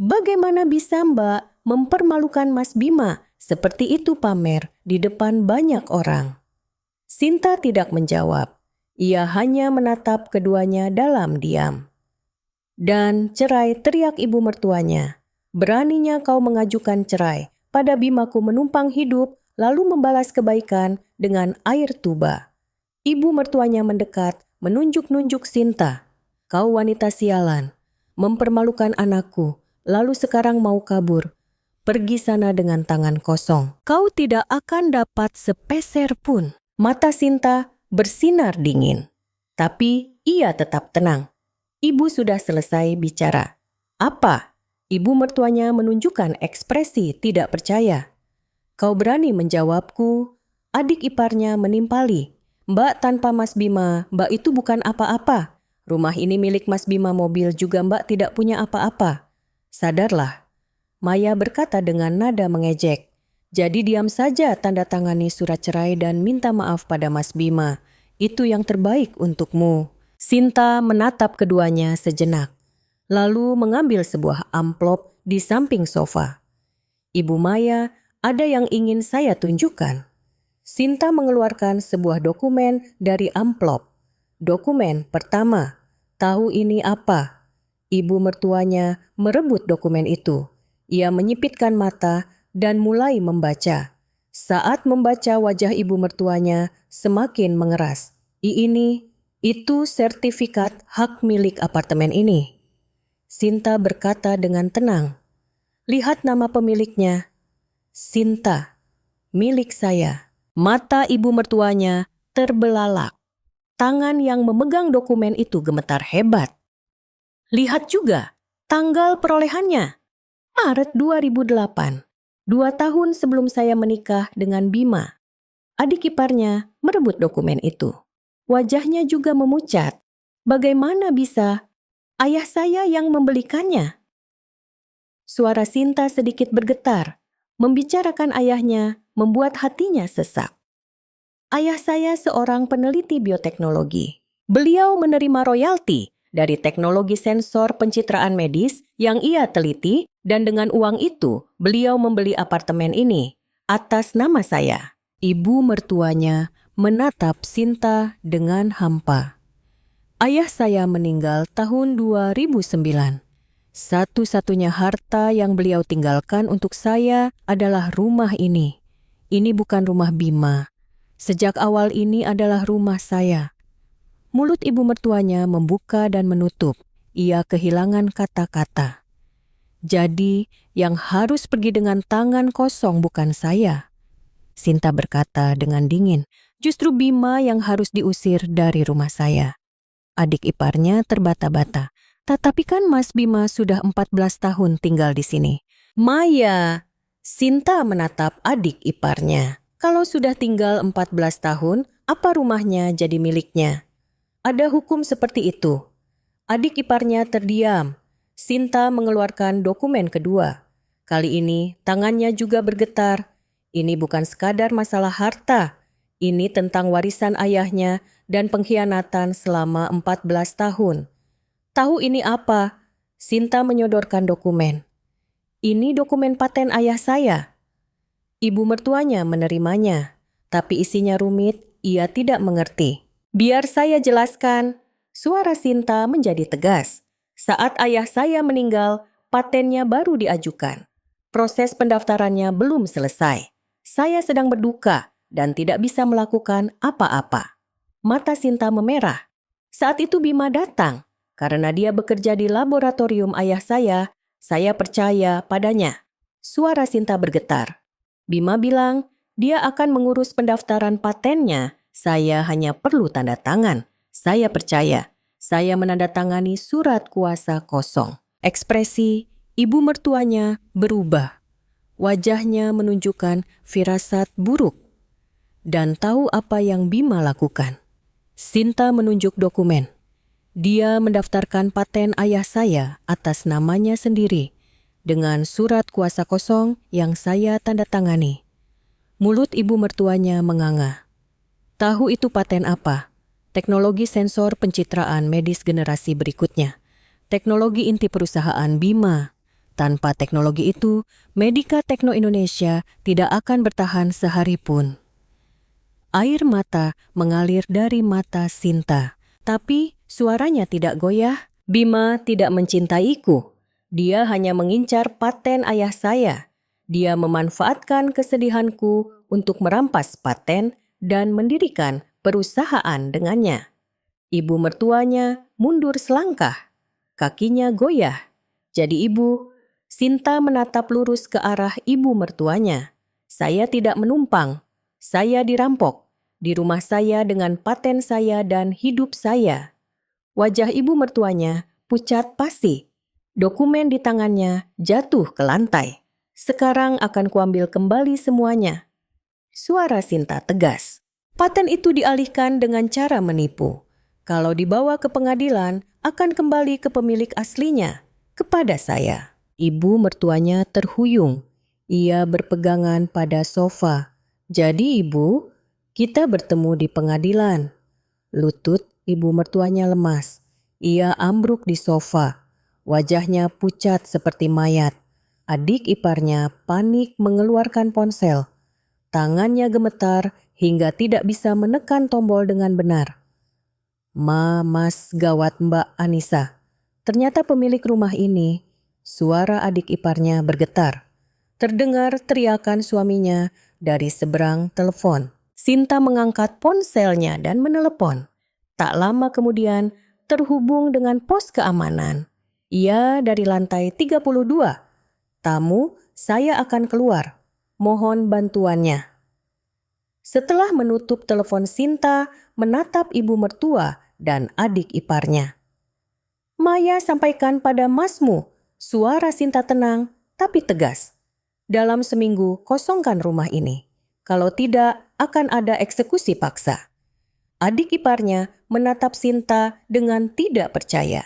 [SPEAKER 1] bagaimana bisa Mbak mempermalukan Mas Bima seperti itu pamer di depan banyak orang?" Sinta tidak menjawab. Ia hanya menatap keduanya dalam diam. "Dan cerai," teriak ibu mertuanya. "Beraninya kau mengajukan cerai pada Bimaku menumpang hidup lalu membalas kebaikan dengan air tuba." Ibu mertuanya mendekat, menunjuk-nunjuk Sinta. "Kau wanita sialan, mempermalukan anakku, lalu sekarang mau kabur. Pergi sana dengan tangan kosong. Kau tidak akan dapat sepeser pun." Mata Sinta bersinar dingin. Tapi ia tetap tenang. Ibu sudah selesai bicara. "Apa?" Ibu mertuanya menunjukkan ekspresi tidak percaya. "Kau berani menjawabku?" Adik iparnya menimpali. "Mbak tanpa Mas Bima, Mbak itu bukan apa-apa. Rumah ini milik Mas Bima, mobil juga Mbak tidak punya apa-apa. Sadarlah." Maya berkata dengan nada mengejek. "Jadi diam saja, tanda tangani surat cerai dan minta maaf pada Mas Bima. Itu yang terbaik untukmu." Sinta menatap keduanya sejenak, lalu mengambil sebuah amplop di samping sofa. "Ibu Maya, ada yang ingin saya tunjukkan." Sinta mengeluarkan sebuah dokumen dari amplop. Dokumen pertama. "Tahu ini apa?" Ibu mertuanya merebut dokumen itu. Ia menyipitkan mata dan mulai membaca. Saat membaca, wajah ibu mertuanya semakin mengeras. Itu sertifikat hak milik apartemen ini." Sinta berkata dengan tenang. "Lihat nama pemiliknya. Sinta, milik saya." Mata ibu mertuanya terbelalak. Tangan yang memegang dokumen itu gemetar hebat. "Lihat juga tanggal perolehannya. Maret 2008. 2 tahun sebelum saya menikah dengan Bima." Adik iparnya merebut dokumen itu. Wajahnya juga memucat. "Bagaimana bisa? Ayah saya yang membelikannya." Suara Sinta sedikit bergetar. Membicarakan ayahnya membuat hatinya sesak. "Ayah saya seorang peneliti bioteknologi. Beliau menerima royalti dari teknologi sensor pencitraan medis yang ia teliti, dan dengan uang itu beliau membeli apartemen ini atas nama saya." Ibu mertuanya menatap Sinta dengan hampa. "Ayah saya meninggal tahun 2009. Satu-satunya harta yang beliau tinggalkan untuk saya adalah rumah ini. Ini bukan rumah Bima. Sejak awal ini adalah rumah saya." Mulut ibu mertuanya membuka dan menutup. Ia kehilangan kata-kata. "Jadi, yang harus pergi dengan tangan kosong bukan saya," Sinta berkata dengan dingin. "Justru Bima yang harus diusir dari rumah saya." Adik iparnya terbata-bata. "Tetapi kan Mas Bima sudah 14 tahun tinggal di sini." "Maya," Sinta menatap adik iparnya. "Kalau sudah tinggal 14 tahun, apa rumahnya jadi miliknya? Ada hukum seperti itu." Adik iparnya terdiam. Sinta mengeluarkan dokumen kedua. Kali ini tangannya juga bergetar. Ini bukan sekadar masalah harta. Ini tentang warisan ayahnya dan pengkhianatan selama 14 tahun. "Tahu ini apa?" Sinta menyodorkan dokumen. "Ini dokumen paten ayah saya." Ibu mertuanya menerimanya, tapi isinya rumit, ia tidak mengerti. "Biar saya jelaskan." Suara Sinta menjadi tegas. "Saat ayah saya meninggal, patennya baru diajukan. Proses pendaftarannya belum selesai. Saya sedang berduka dan tidak bisa melakukan apa-apa." Mata Sinta memerah. Saat itu Bima datang. Karena dia bekerja di laboratorium ayah saya percaya padanya. Suara Sinta bergetar. Bima bilang, dia akan mengurus pendaftaran patennya. Saya hanya perlu tanda tangan. Saya percaya. Saya menandatangani surat kuasa kosong. Ekspresi ibu mertuanya berubah. Wajahnya menunjukkan firasat buruk. Dan tahu apa yang Bima lakukan. Sinta menunjuk dokumen. Dia mendaftarkan paten ayah saya atas namanya sendiri dengan surat kuasa kosong yang saya tanda tangani. Mulut ibu mertuanya menganga. Tahu itu paten apa? Teknologi sensor pencitraan medis generasi berikutnya. Teknologi inti perusahaan Bima. Tanpa teknologi itu, Medika Tekno Indonesia tidak akan bertahan sehari pun. Air mata mengalir dari mata Sinta, tapi suaranya tidak goyah. Bima tidak mencintaiku. Dia hanya mengincar paten ayah saya. Dia memanfaatkan kesedihanku untuk merampas paten dan mendirikan perusahaan dengannya. Ibu mertuanya mundur selangkah. Kakinya goyah. Jadi ibu, Sinta menatap lurus ke arah ibu mertuanya. Saya tidak menumpang. Saya dirampok. Di rumah saya dengan paten saya dan hidup saya. Wajah ibu mertuanya pucat pasi. Dokumen di tangannya jatuh ke lantai. Sekarang akan kuambil kembali semuanya. Suara Sinta tegas. Paten itu dialihkan dengan cara menipu. Kalau dibawa ke pengadilan, akan kembali ke pemilik aslinya, kepada saya. Ibu mertuanya terhuyung. Ia berpegangan pada sofa. Jadi ibu, kita bertemu di pengadilan. Lutut ibu mertuanya lemas. Ia ambruk di sofa. Wajahnya pucat seperti mayat. Adik iparnya panik mengeluarkan ponsel. Tangannya gemetar hingga tidak bisa menekan tombol dengan benar. Mas, gawat Mbak Anissa. Ternyata pemilik rumah ini. Suara adik iparnya bergetar. Terdengar teriakan suaminya dari seberang telepon. Sinta mengangkat ponselnya dan menelepon. Tak lama kemudian terhubung dengan pos keamanan. Ia dari lantai 32. Tamu, saya akan keluar. Mohon bantuannya. Setelah menutup telepon, Sinta menatap ibu mertua dan adik iparnya. Maya sampaikan pada masmu. Suara Sinta tenang tapi tegas. Dalam seminggu kosongkan rumah ini. Kalau tidak akan ada eksekusi paksa. Adik iparnya menatap Sinta dengan tidak percaya.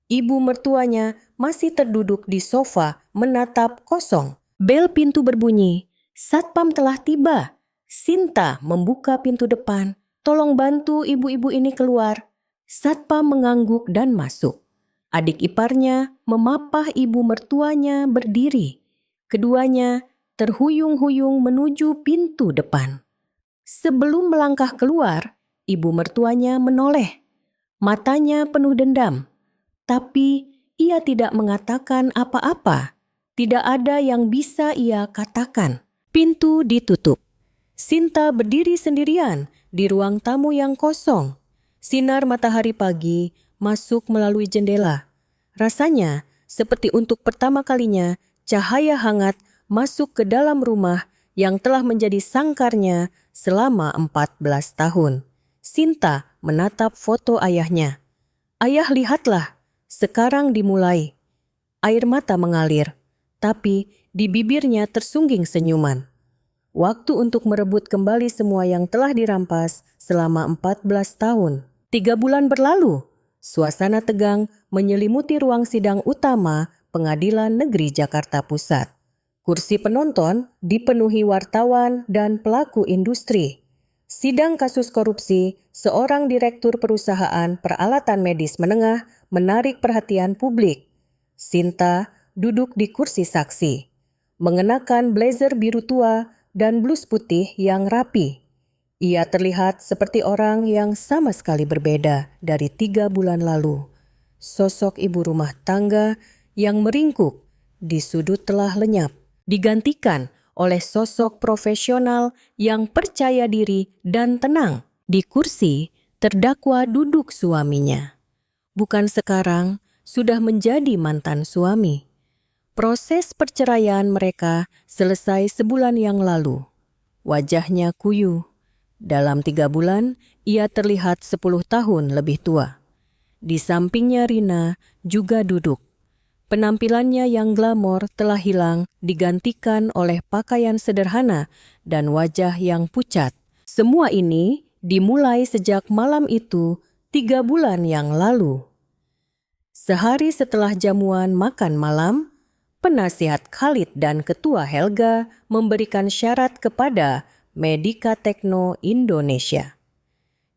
[SPEAKER 1] Ibu mertuanya masih terduduk di sofa menatap kosong. Bel pintu berbunyi. Satpam telah tiba. Sinta membuka pintu depan. Tolong bantu ibu-ibu ini keluar. Satpam mengangguk dan masuk. Adik iparnya memapah ibu mertuanya berdiri. Keduanya terhuyung-huyung menuju pintu depan. Sebelum melangkah keluar, ibu mertuanya menoleh. Matanya penuh dendam. Tapi ia tidak mengatakan apa-apa. Tidak ada yang bisa ia katakan. Pintu ditutup. Sinta berdiri sendirian di ruang tamu yang kosong. Sinar matahari pagi masuk melalui jendela. Rasanya seperti untuk pertama kalinya cahaya hangat masuk ke dalam rumah yang telah menjadi sangkarnya selama 14 tahun. Sinta menatap foto ayahnya. Ayah, lihatlah, sekarang dimulai. Air mata mengalir, tapi di bibirnya tersungging senyuman. Waktu untuk merebut kembali semua yang telah dirampas selama 14 tahun. 3 bulan berlalu. Suasana tegang menyelimuti ruang sidang utama Pengadilan Negeri Jakarta Pusat. Kursi penonton dipenuhi wartawan dan pelaku industri. Sidang kasus korupsi seorang direktur perusahaan peralatan medis menengah menarik perhatian publik. Sinta duduk di kursi saksi, mengenakan blazer biru tua dan blus putih yang rapi. Ia terlihat seperti orang yang sama sekali berbeda dari 3 bulan lalu. Sosok ibu rumah tangga yang meringkuk di sudut telah lenyap, digantikan oleh sosok profesional yang percaya diri dan tenang. Di kursi Terdakwa duduk suaminya. Bukan sekarang, sudah menjadi mantan suami. Proses perceraian mereka selesai sebulan yang lalu. Wajahnya kuyu. Dalam 3 bulan, ia terlihat 10 tahun lebih tua. Di sampingnya Rina juga duduk. Penampilannya yang glamor telah hilang digantikan oleh pakaian sederhana dan wajah yang pucat. Semua ini dimulai sejak malam itu 3 bulan yang lalu. Sehari setelah jamuan makan malam, penasihat Khalid dan Ketua Helga memberikan syarat kepada Medica Tekno Indonesia.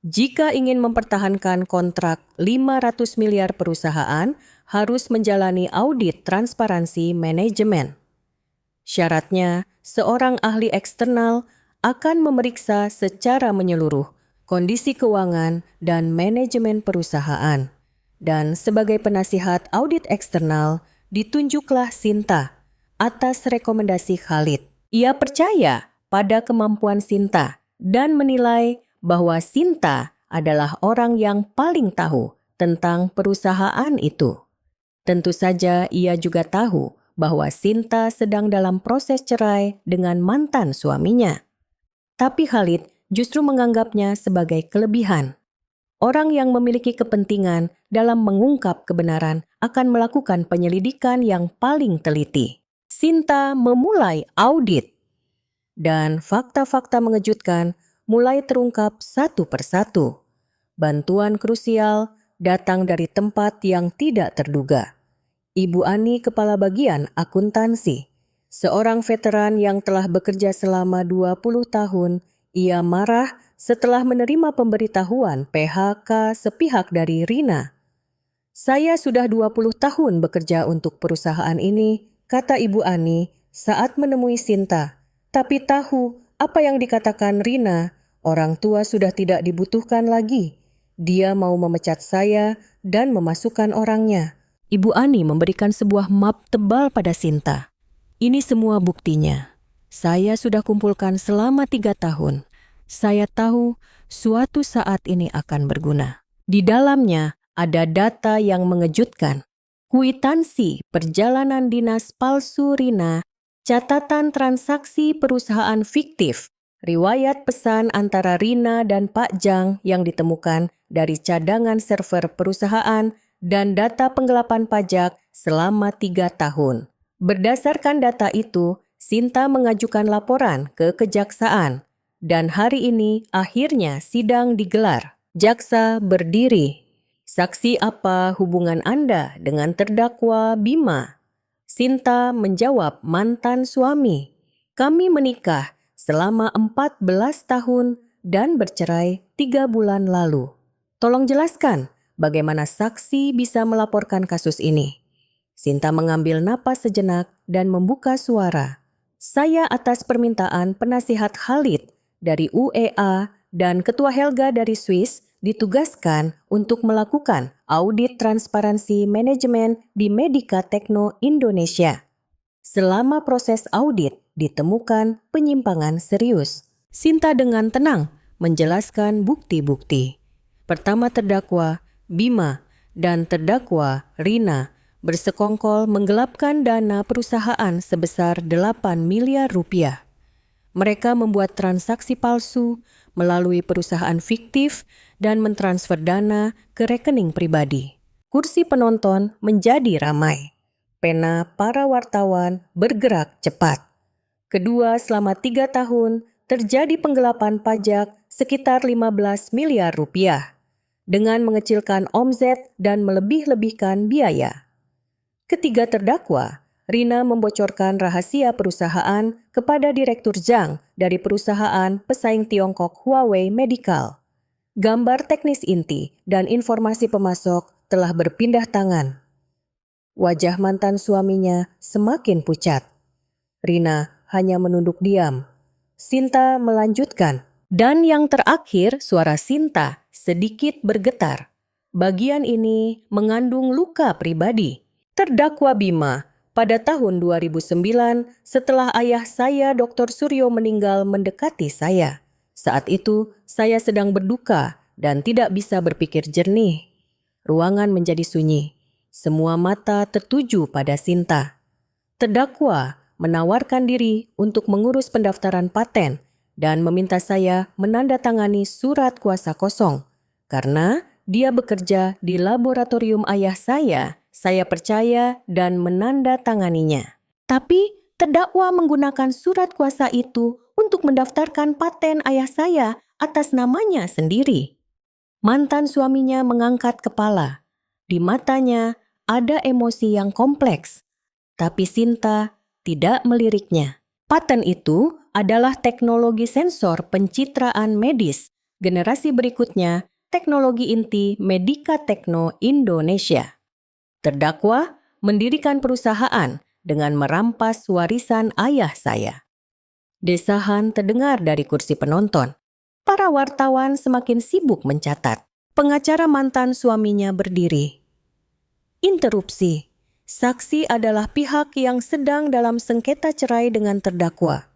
[SPEAKER 1] Jika ingin mempertahankan kontrak 500 miliar perusahaan, harus menjalani audit transparansi manajemen. Syaratnya, seorang ahli eksternal akan memeriksa secara menyeluruh kondisi keuangan dan manajemen perusahaan. Dan sebagai penasihat audit eksternal, ditunjuklah Sinta atas rekomendasi Khalid. Ia percaya pada kemampuan Sinta dan menilai bahwa Sinta adalah orang yang paling tahu tentang perusahaan itu. Tentu saja ia juga tahu bahwa Sinta sedang dalam proses cerai dengan mantan suaminya. Tapi Khalid justru menganggapnya sebagai kelebihan. Orang yang memiliki kepentingan dalam mengungkap kebenaran akan melakukan penyelidikan yang paling teliti. Sinta memulai audit. Dan fakta-fakta mengejutkan mulai terungkap satu persatu. Bantuan krusial datang dari tempat yang tidak terduga. Ibu Ani kepala bagian akuntansi. Seorang veteran yang telah bekerja selama 20 tahun, ia marah setelah menerima pemberitahuan PHK sepihak dari Rina. Saya sudah 20 tahun bekerja untuk perusahaan ini, kata Ibu Ani saat menemui Sinta. Tapi tahu apa yang dikatakan Rina, orang tua sudah tidak dibutuhkan lagi. Dia mau memecat saya dan memasukkan orangnya. Ibu Ani memberikan sebuah map tebal pada Sinta. Ini semua buktinya. Saya sudah kumpulkan selama 3 tahun. Saya tahu suatu saat ini akan berguna. Di dalamnya ada data yang mengejutkan. Kwitansi perjalanan dinas palsu Rina, catatan transaksi perusahaan fiktif, riwayat pesan antara Rina dan Pak Jang yang ditemukan dari cadangan server perusahaan, dan data penggelapan pajak selama 3 tahun. Berdasarkan data itu, Sinta mengajukan laporan ke kejaksaan. Dan hari ini akhirnya sidang digelar. Jaksa berdiri. Saksi apa hubungan Anda dengan terdakwa Bima? Sinta menjawab mantan suami. Kami menikah selama 14 tahun dan bercerai 3 bulan lalu. Tolong jelaskan bagaimana saksi bisa melaporkan kasus ini. Sinta mengambil napas sejenak dan membuka suara. Saya atas permintaan penasihat Khalid dari UEA dan Ketua Helga dari Swiss ditugaskan untuk melakukan audit transparansi manajemen di Medica Tekno Indonesia. Selama proses audit ditemukan penyimpangan serius. Sinta dengan tenang menjelaskan bukti-bukti. Pertama terdakwa Bima dan terdakwa Rina bersekongkol menggelapkan dana perusahaan sebesar 8 miliar rupiah. Mereka membuat transaksi palsu melalui perusahaan fiktif dan mentransfer dana ke rekening pribadi. Kursi penonton menjadi ramai. Pena para wartawan bergerak cepat. Kedua, selama 3 tahun terjadi penggelapan pajak sekitar 15 miliar rupiah dengan mengecilkan omset dan melebih-lebihkan biaya. Ketiga terdakwa, Rina membocorkan rahasia perusahaan kepada Direktur Zhang dari perusahaan pesaing Tiongkok Huawei Medical. Gambar teknis inti dan informasi pemasok telah berpindah tangan. Wajah mantan suaminya semakin pucat. Rina hanya menunduk diam. Sinta melanjutkan. Dan yang terakhir, suara Sinta sedikit bergetar. Bagian ini mengandung luka pribadi. Terdakwa Bima, pada tahun 2009, setelah ayah saya Dr. Suryo meninggal mendekati saya. Saat itu, saya sedang berduka dan tidak bisa berpikir jernih. Ruangan menjadi sunyi. Semua mata tertuju pada Sinta. Terdakwa menawarkan diri untuk mengurus pendaftaran paten dan meminta saya menandatangani surat kuasa kosong. Karena dia bekerja di laboratorium ayah saya percaya dan menandatanganinya. Tapi terdakwa menggunakan surat kuasa itu untuk mendaftarkan paten ayah saya atas namanya sendiri. Mantan suaminya mengangkat kepala. Di matanya ada emosi yang kompleks, tapi Sinta tidak meliriknya. Paten itu adalah teknologi sensor pencitraan medis. Generasi berikutnya, teknologi inti Medica Tekno Indonesia. Terdakwa mendirikan perusahaan dengan merampas warisan ayah saya. Desahan terdengar dari kursi penonton. Para wartawan semakin sibuk mencatat. Pengacara mantan suaminya berdiri. Interupsi. Saksi adalah pihak yang sedang dalam sengketa cerai dengan terdakwa.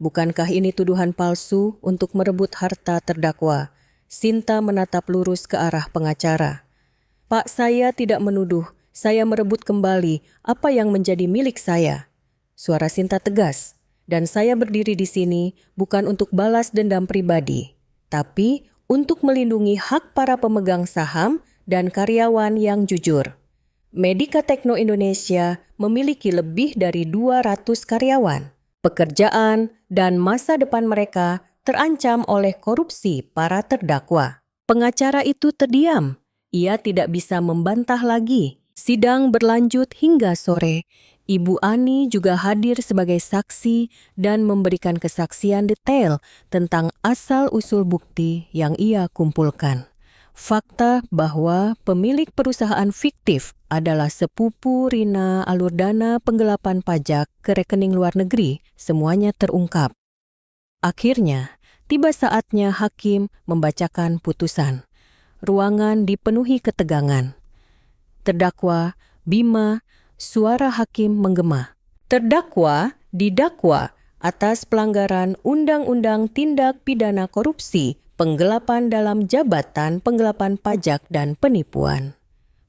[SPEAKER 1] Bukankah ini tuduhan palsu untuk merebut harta terdakwa? Sinta menatap lurus ke arah pengacara. Pak, saya tidak menuduh. Saya merebut kembali apa yang menjadi milik saya. Suara Sinta tegas. Dan saya berdiri di sini bukan untuk balas dendam pribadi, tapi untuk melindungi hak para pemegang saham dan karyawan yang jujur. Medica Tekno Indonesia memiliki lebih dari 200 karyawan. Pekerjaan dan masa depan mereka terancam oleh korupsi para terdakwa. Pengacara itu terdiam. Ia tidak bisa membantah lagi. Sidang berlanjut hingga sore. Ibu Ani juga hadir sebagai saksi dan memberikan kesaksian detail tentang asal-usul bukti yang ia kumpulkan. Fakta bahwa pemilik perusahaan fiktif adalah sepupu Rina alur dana penggelapan pajak ke rekening luar negeri semuanya terungkap. Akhirnya, tiba saatnya hakim membacakan putusan. Ruangan dipenuhi ketegangan. Terdakwa, Bima, suara hakim menggema. Terdakwa didakwa atas pelanggaran Undang-Undang Tindak Pidana Korupsi, penggelapan dalam jabatan, penggelapan pajak, dan penipuan.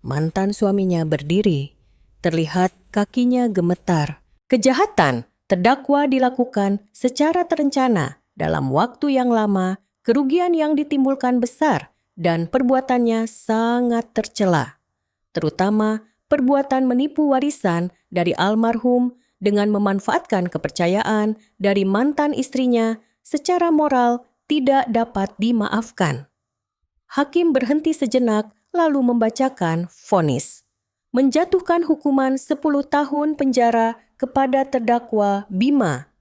[SPEAKER 1] Mantan suaminya berdiri. Terlihat kakinya gemetar. Kejahatan terdakwa dilakukan secara terencana dalam waktu yang lama, kerugian yang ditimbulkan besar, dan perbuatannya sangat tercela. Terutama perbuatan menipu warisan dari almarhum dengan memanfaatkan kepercayaan dari mantan istrinya secara moral tidak dapat dimaafkan. Hakim berhenti sejenak lalu membacakan vonis. Menjatuhkan hukuman 10 tahun penjara kepada terdakwa Bima.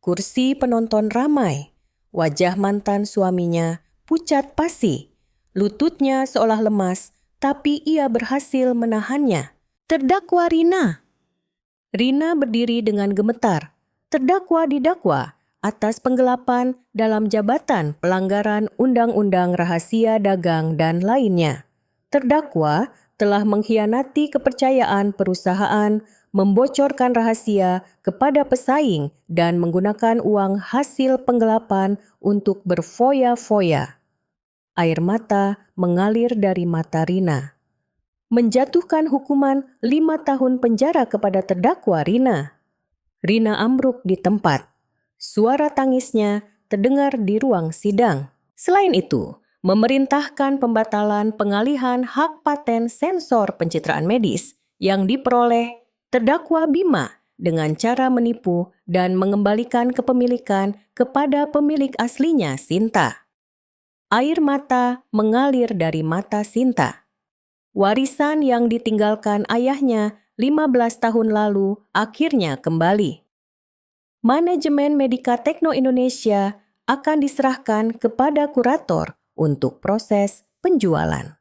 [SPEAKER 1] Kursi penonton ramai. Wajah mantan suaminya pucat pasi. Lututnya seolah lemas, tapi ia berhasil menahannya. Terdakwa Rina. Rina berdiri dengan gemetar. Terdakwa didakwa atas penggelapan dalam jabatan, pelanggaran Undang-Undang Rahasia Dagang dan lainnya. Terdakwa telah mengkhianati kepercayaan perusahaan, membocorkan rahasia kepada pesaing dan menggunakan uang hasil penggelapan untuk berfoya-foya. Air mata mengalir dari mata Rina. Menjatuhkan hukuman 5 tahun penjara kepada terdakwa Rina. Rina ambruk di tempat. Suara tangisnya terdengar di ruang sidang. Selain itu, memerintahkan pembatalan pengalihan hak paten sensor pencitraan medis yang diperoleh terdakwa Bima dengan cara menipu dan mengembalikan kepemilikan kepada pemilik aslinya Sinta. Air mata mengalir dari mata Sinta. Warisan yang ditinggalkan ayahnya 15 tahun lalu akhirnya kembali. Manajemen Medica Tekno Indonesia akan diserahkan kepada kurator untuk proses penjualan.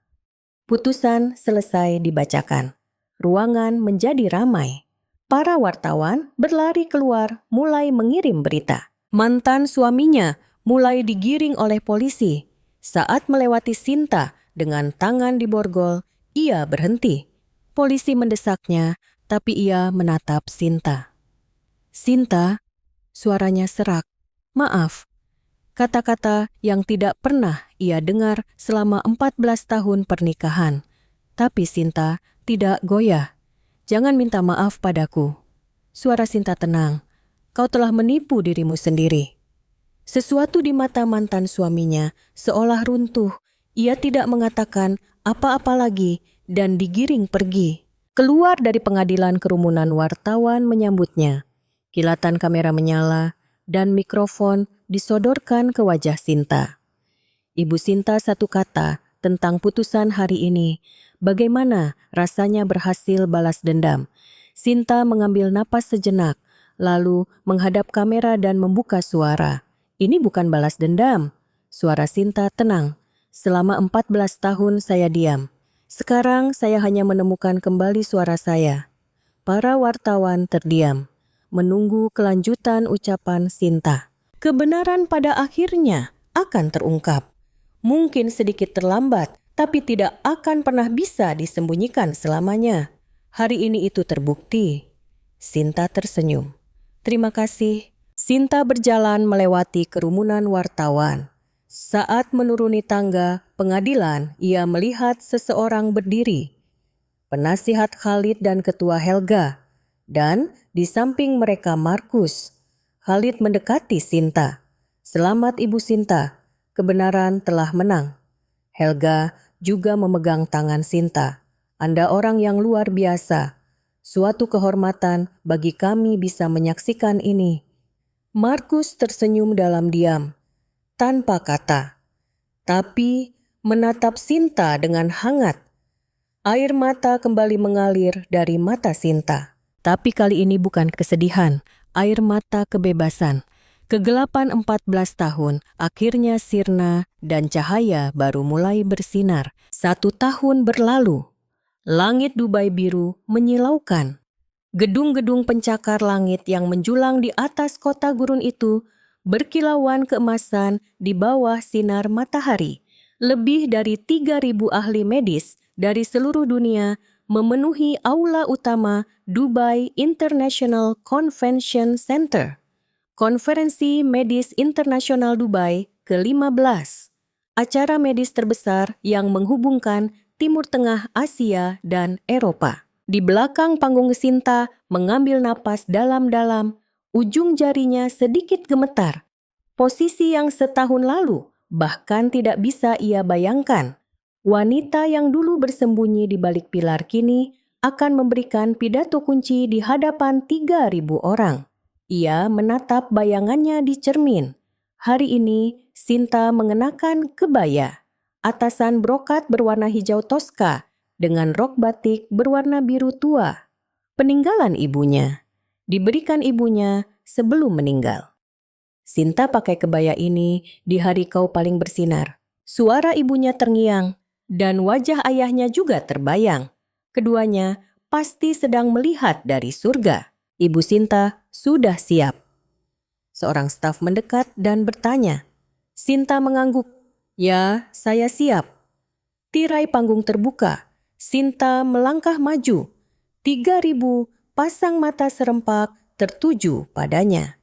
[SPEAKER 1] Putusan selesai dibacakan. Ruangan menjadi ramai. Para wartawan berlari keluar mulai mengirim berita. Mantan suaminya mulai digiring oleh polisi. Saat melewati Sinta dengan tangan diborgol, ia berhenti. Polisi mendesaknya, tapi ia menatap Sinta. Sinta, suaranya serak. Maaf. Kata-kata yang tidak pernah ia dengar selama 14 tahun pernikahan. Tapi Sinta tidak goyah. "Jangan minta maaf padaku." Suara Sinta tenang. "Kau telah menipu dirimu sendiri." Sesuatu di mata mantan suaminya seolah runtuh. Ia tidak mengatakan apa-apa lagi dan digiring pergi. Keluar dari pengadilan, kerumunan wartawan menyambutnya. Kilatan kamera menyala dan mikrofon disodorkan ke wajah Sinta. Ibu Sinta satu kata tentang putusan hari ini. Bagaimana rasanya berhasil balas dendam? Sinta mengambil napas sejenak, lalu menghadap kamera dan membuka suara. "Ini bukan balas dendam." Suara Sinta tenang. "Selama 14 tahun saya diam. Sekarang saya hanya menemukan kembali suara saya." Para wartawan terdiam, menunggu kelanjutan ucapan Sinta. Kebenaran pada akhirnya akan terungkap. Mungkin sedikit terlambat, tapi tidak akan pernah bisa disembunyikan selamanya. Hari ini itu terbukti. Sinta tersenyum. "Terima kasih." Sinta berjalan melewati kerumunan wartawan. Saat menuruni tangga pengadilan, ia melihat seseorang berdiri. Penasihat Khalid dan Ketua Helga. Dan di samping mereka Markus. Khalid mendekati Sinta. "Selamat Ibu Sinta, kebenaran telah menang." Helga juga memegang tangan Sinta. "Anda orang yang luar biasa. Suatu kehormatan bagi kami bisa menyaksikan ini." Markus tersenyum dalam diam, tanpa kata, tapi menatap Sinta dengan hangat. Air mata kembali mengalir dari mata Sinta. Tapi kali ini bukan kesedihan, air mata kebebasan. Kegelapan 14 tahun akhirnya sirna dan cahaya baru mulai bersinar. 1 tahun berlalu. Langit Dubai biru menyilaukan. Gedung-gedung pencakar langit yang menjulang di atas kota gurun itu berkilauan keemasan di bawah sinar matahari. Lebih dari 3.000 ahli medis dari seluruh dunia memenuhi aula utama Dubai International Convention Center. Konferensi Medis Internasional Dubai ke-15. Acara medis terbesar yang menghubungkan Timur Tengah, Asia, dan Eropa. Di belakang panggung Sinta mengambil napas dalam-dalam, ujung jarinya sedikit gemetar. Posisi yang setahun lalu bahkan tidak bisa ia bayangkan. Wanita yang dulu bersembunyi di balik pilar kini akan memberikan pidato kunci di hadapan 3.000 orang. Ia menatap bayangannya di cermin. Hari ini Sinta mengenakan kebaya, atasan brokat berwarna hijau toska, dengan rok batik berwarna biru tua. Peninggalan ibunya. Diberikan ibunya sebelum meninggal. Sinta pakai kebaya ini di hari kau paling bersinar. Suara ibunya terngiang dan wajah ayahnya juga terbayang. Keduanya pasti sedang melihat dari surga. Ibu Sinta sudah siap. Seorang staf mendekat dan bertanya. Sinta mengangguk. "Ya, saya siap." Tirai panggung terbuka. Sinta melangkah maju. 3.000 pasang mata serempak tertuju padanya.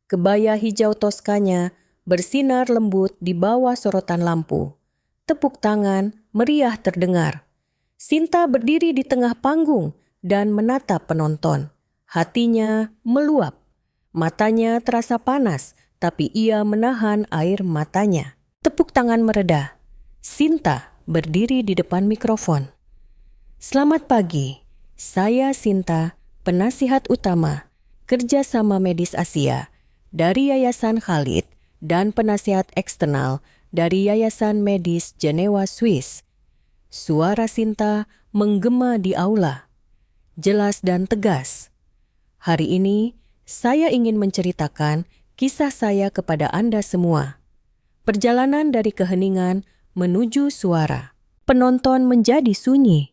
[SPEAKER 1] Kebaya hijau toskanya bersinar lembut di bawah sorotan lampu. Tepuk tangan meriah terdengar. Sinta berdiri di tengah panggung dan menatap penonton. Hatinya meluap. Matanya terasa panas, tapi ia menahan air matanya. Tepuk tangan mereda. Sinta berdiri di depan mikrofon. "Selamat pagi, saya Sinta, penasihat utama Kerjasama Medis Asia dari Yayasan Khalid dan penasihat eksternal dari Yayasan Medis Jenewa, Swiss." Suara Sinta menggema di aula, jelas dan tegas. "Hari ini saya ingin menceritakan kisah saya kepada Anda semua. Perjalanan dari keheningan menuju suara." Penonton menjadi sunyi.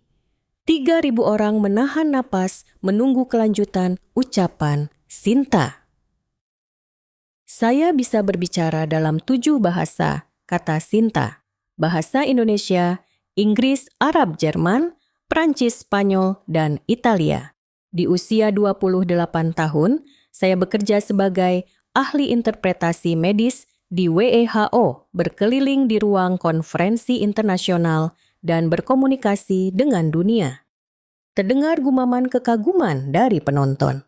[SPEAKER 1] 3.000 orang menahan napas menunggu kelanjutan ucapan Sinta. "Saya bisa berbicara dalam 7 bahasa," kata Sinta. "Bahasa Indonesia, Inggris, Arab, Jerman, Prancis, Spanyol, dan Italia. Di usia 28 tahun, saya bekerja sebagai ahli interpretasi medis di WHO, berkeliling di ruang konferensi internasional dan berkomunikasi dengan dunia. Terdengar gumaman kekaguman dari penonton.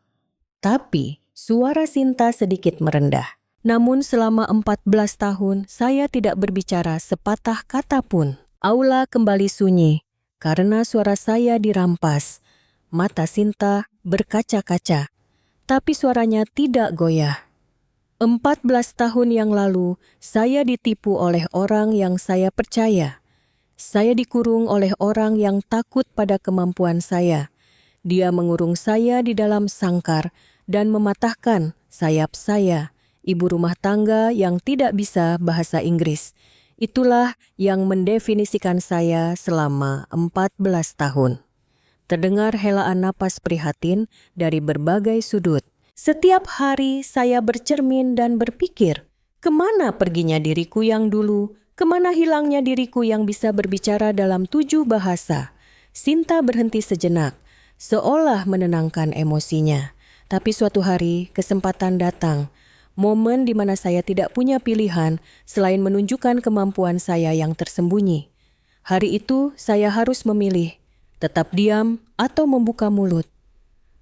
[SPEAKER 1] Tapi, suara Sinta sedikit merendah. Namun selama 14 tahun, saya tidak berbicara sepatah kata pun. Aula kembali sunyi, karena suara saya dirampas. Mata Sinta berkaca-kaca, tapi suaranya tidak goyah. 14 tahun yang lalu, saya ditipu oleh orang yang saya percaya. Saya dikurung oleh orang yang takut pada kemampuan saya. Dia mengurung saya di dalam sangkar dan mematahkan sayap saya, ibu rumah tangga yang tidak bisa bahasa Inggris. Itulah yang mendefinisikan saya selama 14 tahun. Terdengar helaan napas prihatin dari berbagai sudut. Setiap hari saya bercermin dan berpikir, kemana perginya diriku yang dulu? Kemana hilangnya diriku yang bisa berbicara dalam 7 bahasa? Sinta berhenti sejenak, seolah menenangkan emosinya. Tapi suatu hari kesempatan datang, momen di mana saya tidak punya pilihan selain menunjukkan kemampuan saya yang tersembunyi. Hari itu saya harus memilih, tetap diam atau membuka mulut.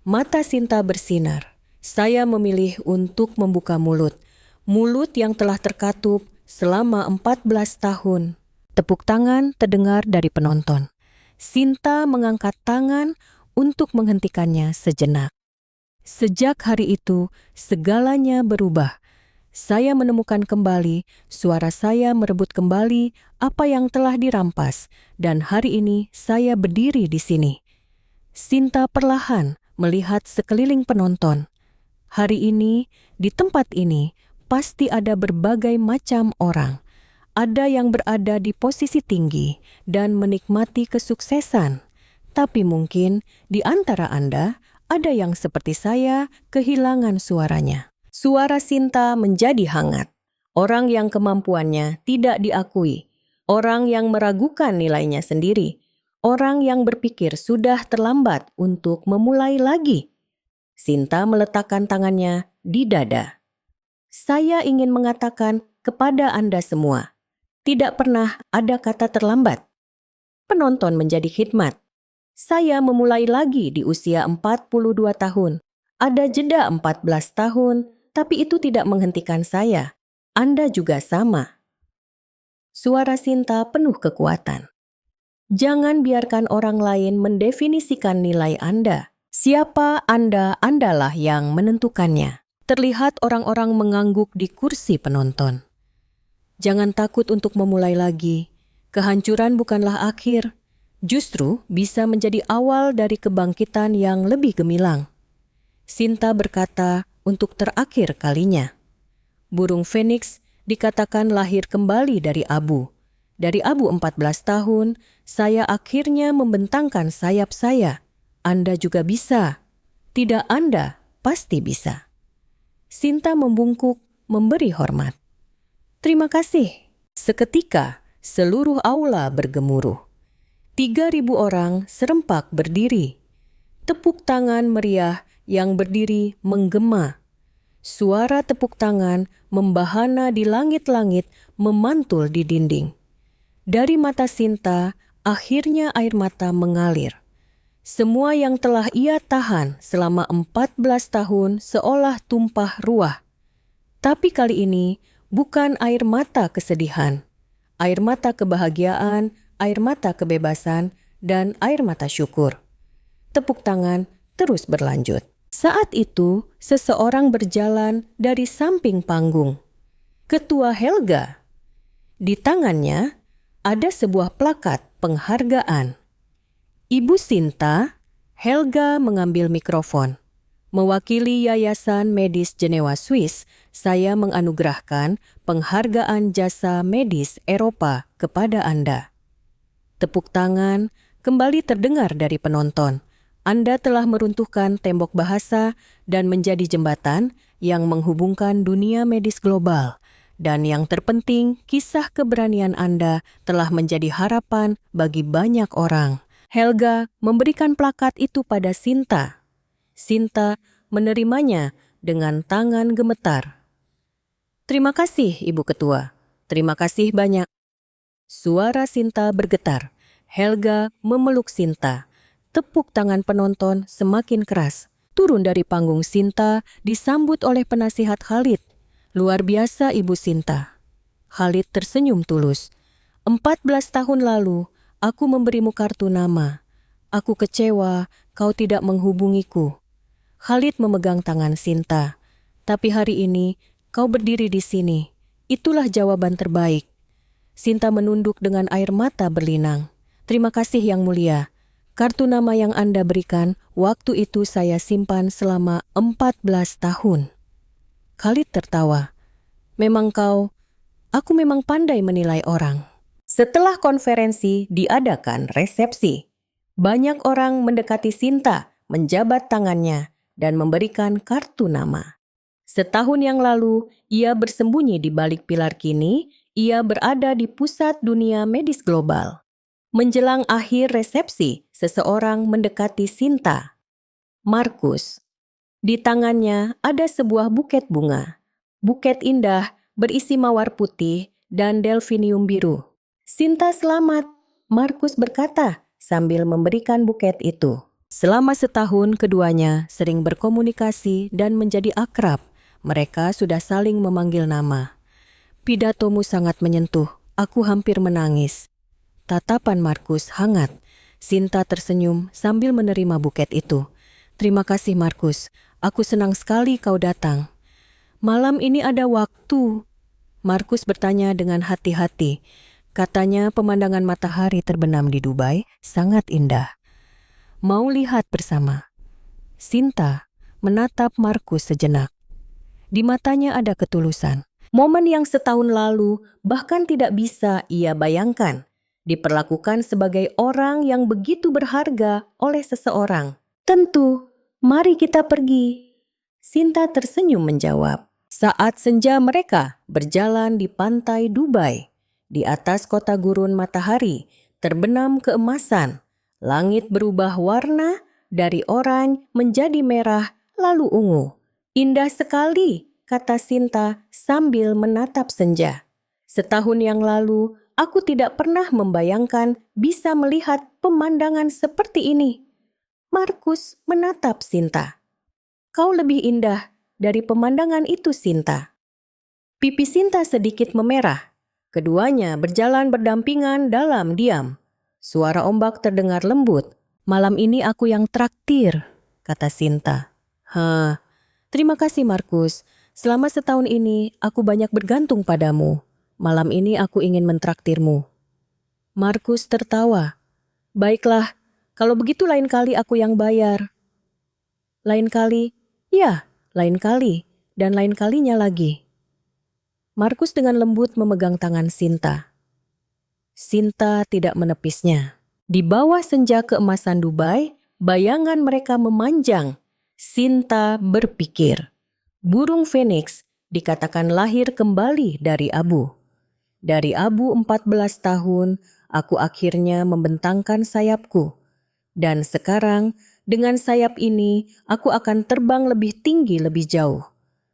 [SPEAKER 1] Mata Sinta bersinar. Saya memilih untuk membuka mulut. Mulut yang telah terkatup selama 14 tahun. Tepuk tangan terdengar dari penonton. Sinta mengangkat tangan untuk menghentikannya sejenak. Sejak hari itu, segalanya berubah. Saya menemukan kembali, suara saya merebut kembali apa yang telah dirampas, dan hari ini saya berdiri di sini. Sinta perlahan melihat sekeliling penonton. Hari ini, di tempat ini, pasti ada berbagai macam orang. Ada yang berada di posisi tinggi dan menikmati kesuksesan. Tapi mungkin di antara Anda, ada yang seperti saya kehilangan suaranya. Suara Sinta menjadi hangat. Orang yang kemampuannya tidak diakui. Orang yang meragukan nilainya sendiri. Orang yang berpikir sudah terlambat untuk memulai lagi. Sinta meletakkan tangannya di dada. Saya ingin mengatakan kepada Anda semua, tidak pernah ada kata terlambat. Penonton menjadi khidmat. Saya memulai lagi di usia 42 tahun. Ada jeda 14 tahun, tapi itu tidak menghentikan saya. Anda juga sama. Suara Sinta penuh kekuatan. Jangan biarkan orang lain mendefinisikan nilai Anda. Siapa Anda, Andalah yang menentukannya. Terlihat orang-orang mengangguk di kursi penonton. Jangan takut untuk memulai lagi. Kehancuran bukanlah akhir. Justru bisa menjadi awal dari kebangkitan yang lebih gemilang. Sinta berkata untuk terakhir kalinya. Burung Phoenix dikatakan lahir kembali dari abu. Dari abu 14 tahun, saya akhirnya membentangkan sayap saya. Anda juga bisa. Tidak Anda, pasti bisa. Sinta membungkuk, memberi hormat. Terima kasih. Seketika, seluruh aula bergemuruh. 3.000 orang serempak berdiri. Tepuk tangan meriah yang berdiri menggema. Suara tepuk tangan membahana di langit-langit memantul di dinding. Dari mata Sinta, akhirnya air mata mengalir. Semua yang telah ia tahan selama 14 tahun seolah tumpah ruah. Tapi kali ini bukan air mata kesedihan, air mata kebahagiaan, air mata kebebasan, dan air mata syukur. Tepuk tangan terus berlanjut. Saat itu, seseorang berjalan dari samping panggung. Ketua Helga. Di tangannya ada sebuah plakat penghargaan. Ibu Sinta, Helga mengambil mikrofon. Mewakili Yayasan Medis Jenewa Swiss, saya menganugerahkan penghargaan jasa medis Eropa kepada Anda. Tepuk tangan kembali terdengar dari penonton. Anda telah meruntuhkan tembok bahasa dan menjadi jembatan yang menghubungkan dunia medis global. Dan yang terpenting, kisah keberanian Anda telah menjadi harapan bagi banyak orang. Helga memberikan plakat itu pada Sinta. Sinta menerimanya dengan tangan gemetar. Terima kasih, Ibu Ketua. Terima kasih banyak. Suara Sinta bergetar. Helga memeluk Sinta. Tepuk tangan penonton semakin keras. Turun dari panggung Sinta disambut oleh penasihat Khalid. Luar biasa Ibu Sinta. Khalid tersenyum tulus. 14 tahun lalu, aku memberimu kartu nama. Aku kecewa kau tidak menghubungiku. Khalid memegang tangan Sinta. Tapi hari ini, kau berdiri di sini. Itulah jawaban terbaik. Sinta menunduk dengan air mata berlinang. Terima kasih Yang Mulia. Kartu nama yang Anda berikan, waktu itu saya simpan selama 14 tahun. Khalid tertawa. Aku memang pandai menilai orang. Setelah konferensi diadakan resepsi. Banyak orang mendekati Sinta, menjabat tangannya, dan memberikan kartu nama. Setahun yang lalu, ia bersembunyi di balik pilar kini, ia berada di pusat dunia medis global. Menjelang akhir resepsi, seseorang mendekati Sinta. Markus. Di tangannya ada sebuah buket bunga. Buket indah berisi mawar putih dan delfinium biru. Sinta selamat, Markus berkata sambil memberikan buket itu. Selama setahun keduanya sering berkomunikasi dan menjadi akrab. Mereka sudah saling memanggil nama. Pidatomu sangat menyentuh, aku hampir menangis. Tatapan Markus hangat. Sinta tersenyum sambil menerima buket itu. Terima kasih Markus, aku senang sekali kau datang. Malam ini ada waktu. Markus bertanya dengan hati-hati. Katanya pemandangan matahari terbenam di Dubai sangat indah. Mau lihat bersama? Sinta menatap Markus sejenak. Di matanya ada ketulusan. Momen yang setahun lalu bahkan tidak bisa ia bayangkan. Diperlakukan sebagai orang yang begitu berharga oleh seseorang. Tentu, mari kita pergi. Sinta tersenyum menjawab. Saat senja mereka berjalan di pantai Dubai. Di atas kota gurun matahari terbenam keemasan. Langit berubah warna dari oranye menjadi merah lalu ungu. Indah sekali, kata Sinta sambil menatap senja. Setahun yang lalu, aku tidak pernah membayangkan bisa melihat pemandangan seperti ini. Markus menatap Sinta. Kau lebih indah dari pemandangan itu, Sinta. Pipi Sinta sedikit memerah. Keduanya berjalan berdampingan dalam diam. Suara ombak terdengar lembut. Malam ini aku yang traktir, kata Sinta. Terima kasih Markus. Selama setahun ini aku banyak bergantung padamu. Malam ini aku ingin mentraktirmu. Markus tertawa. Baiklah, kalau begitu lain kali aku yang bayar. Lain kali? Ya, lain kali. Dan lain kalinya lagi. Markus dengan lembut memegang tangan Sinta. Sinta tidak menepisnya. Di bawah senja keemasan Dubai, bayangan mereka memanjang. Sinta berpikir. Burung Phoenix dikatakan lahir kembali dari abu. Dari abu 14 tahun, aku akhirnya membentangkan sayapku. Dan sekarang, dengan sayap ini, aku akan terbang lebih tinggi lebih jauh.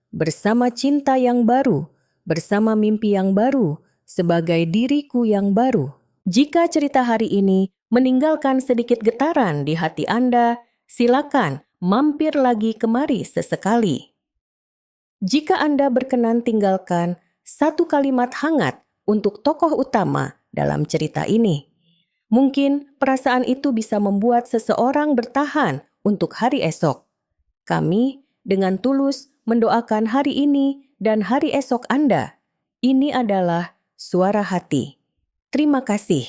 [SPEAKER 1] Bersama cinta yang baru, bersama mimpi yang baru, sebagai diriku yang baru. Jika cerita hari ini meninggalkan sedikit getaran di hati Anda, silakan mampir lagi kemari sesekali. Jika Anda berkenan tinggalkan satu kalimat hangat untuk tokoh utama dalam cerita ini. Mungkin perasaan itu bisa membuat seseorang bertahan untuk hari esok. Kami dengan tulus mendoakan hari ini dan hari esok Anda. Ini adalah suara hati. Terima kasih.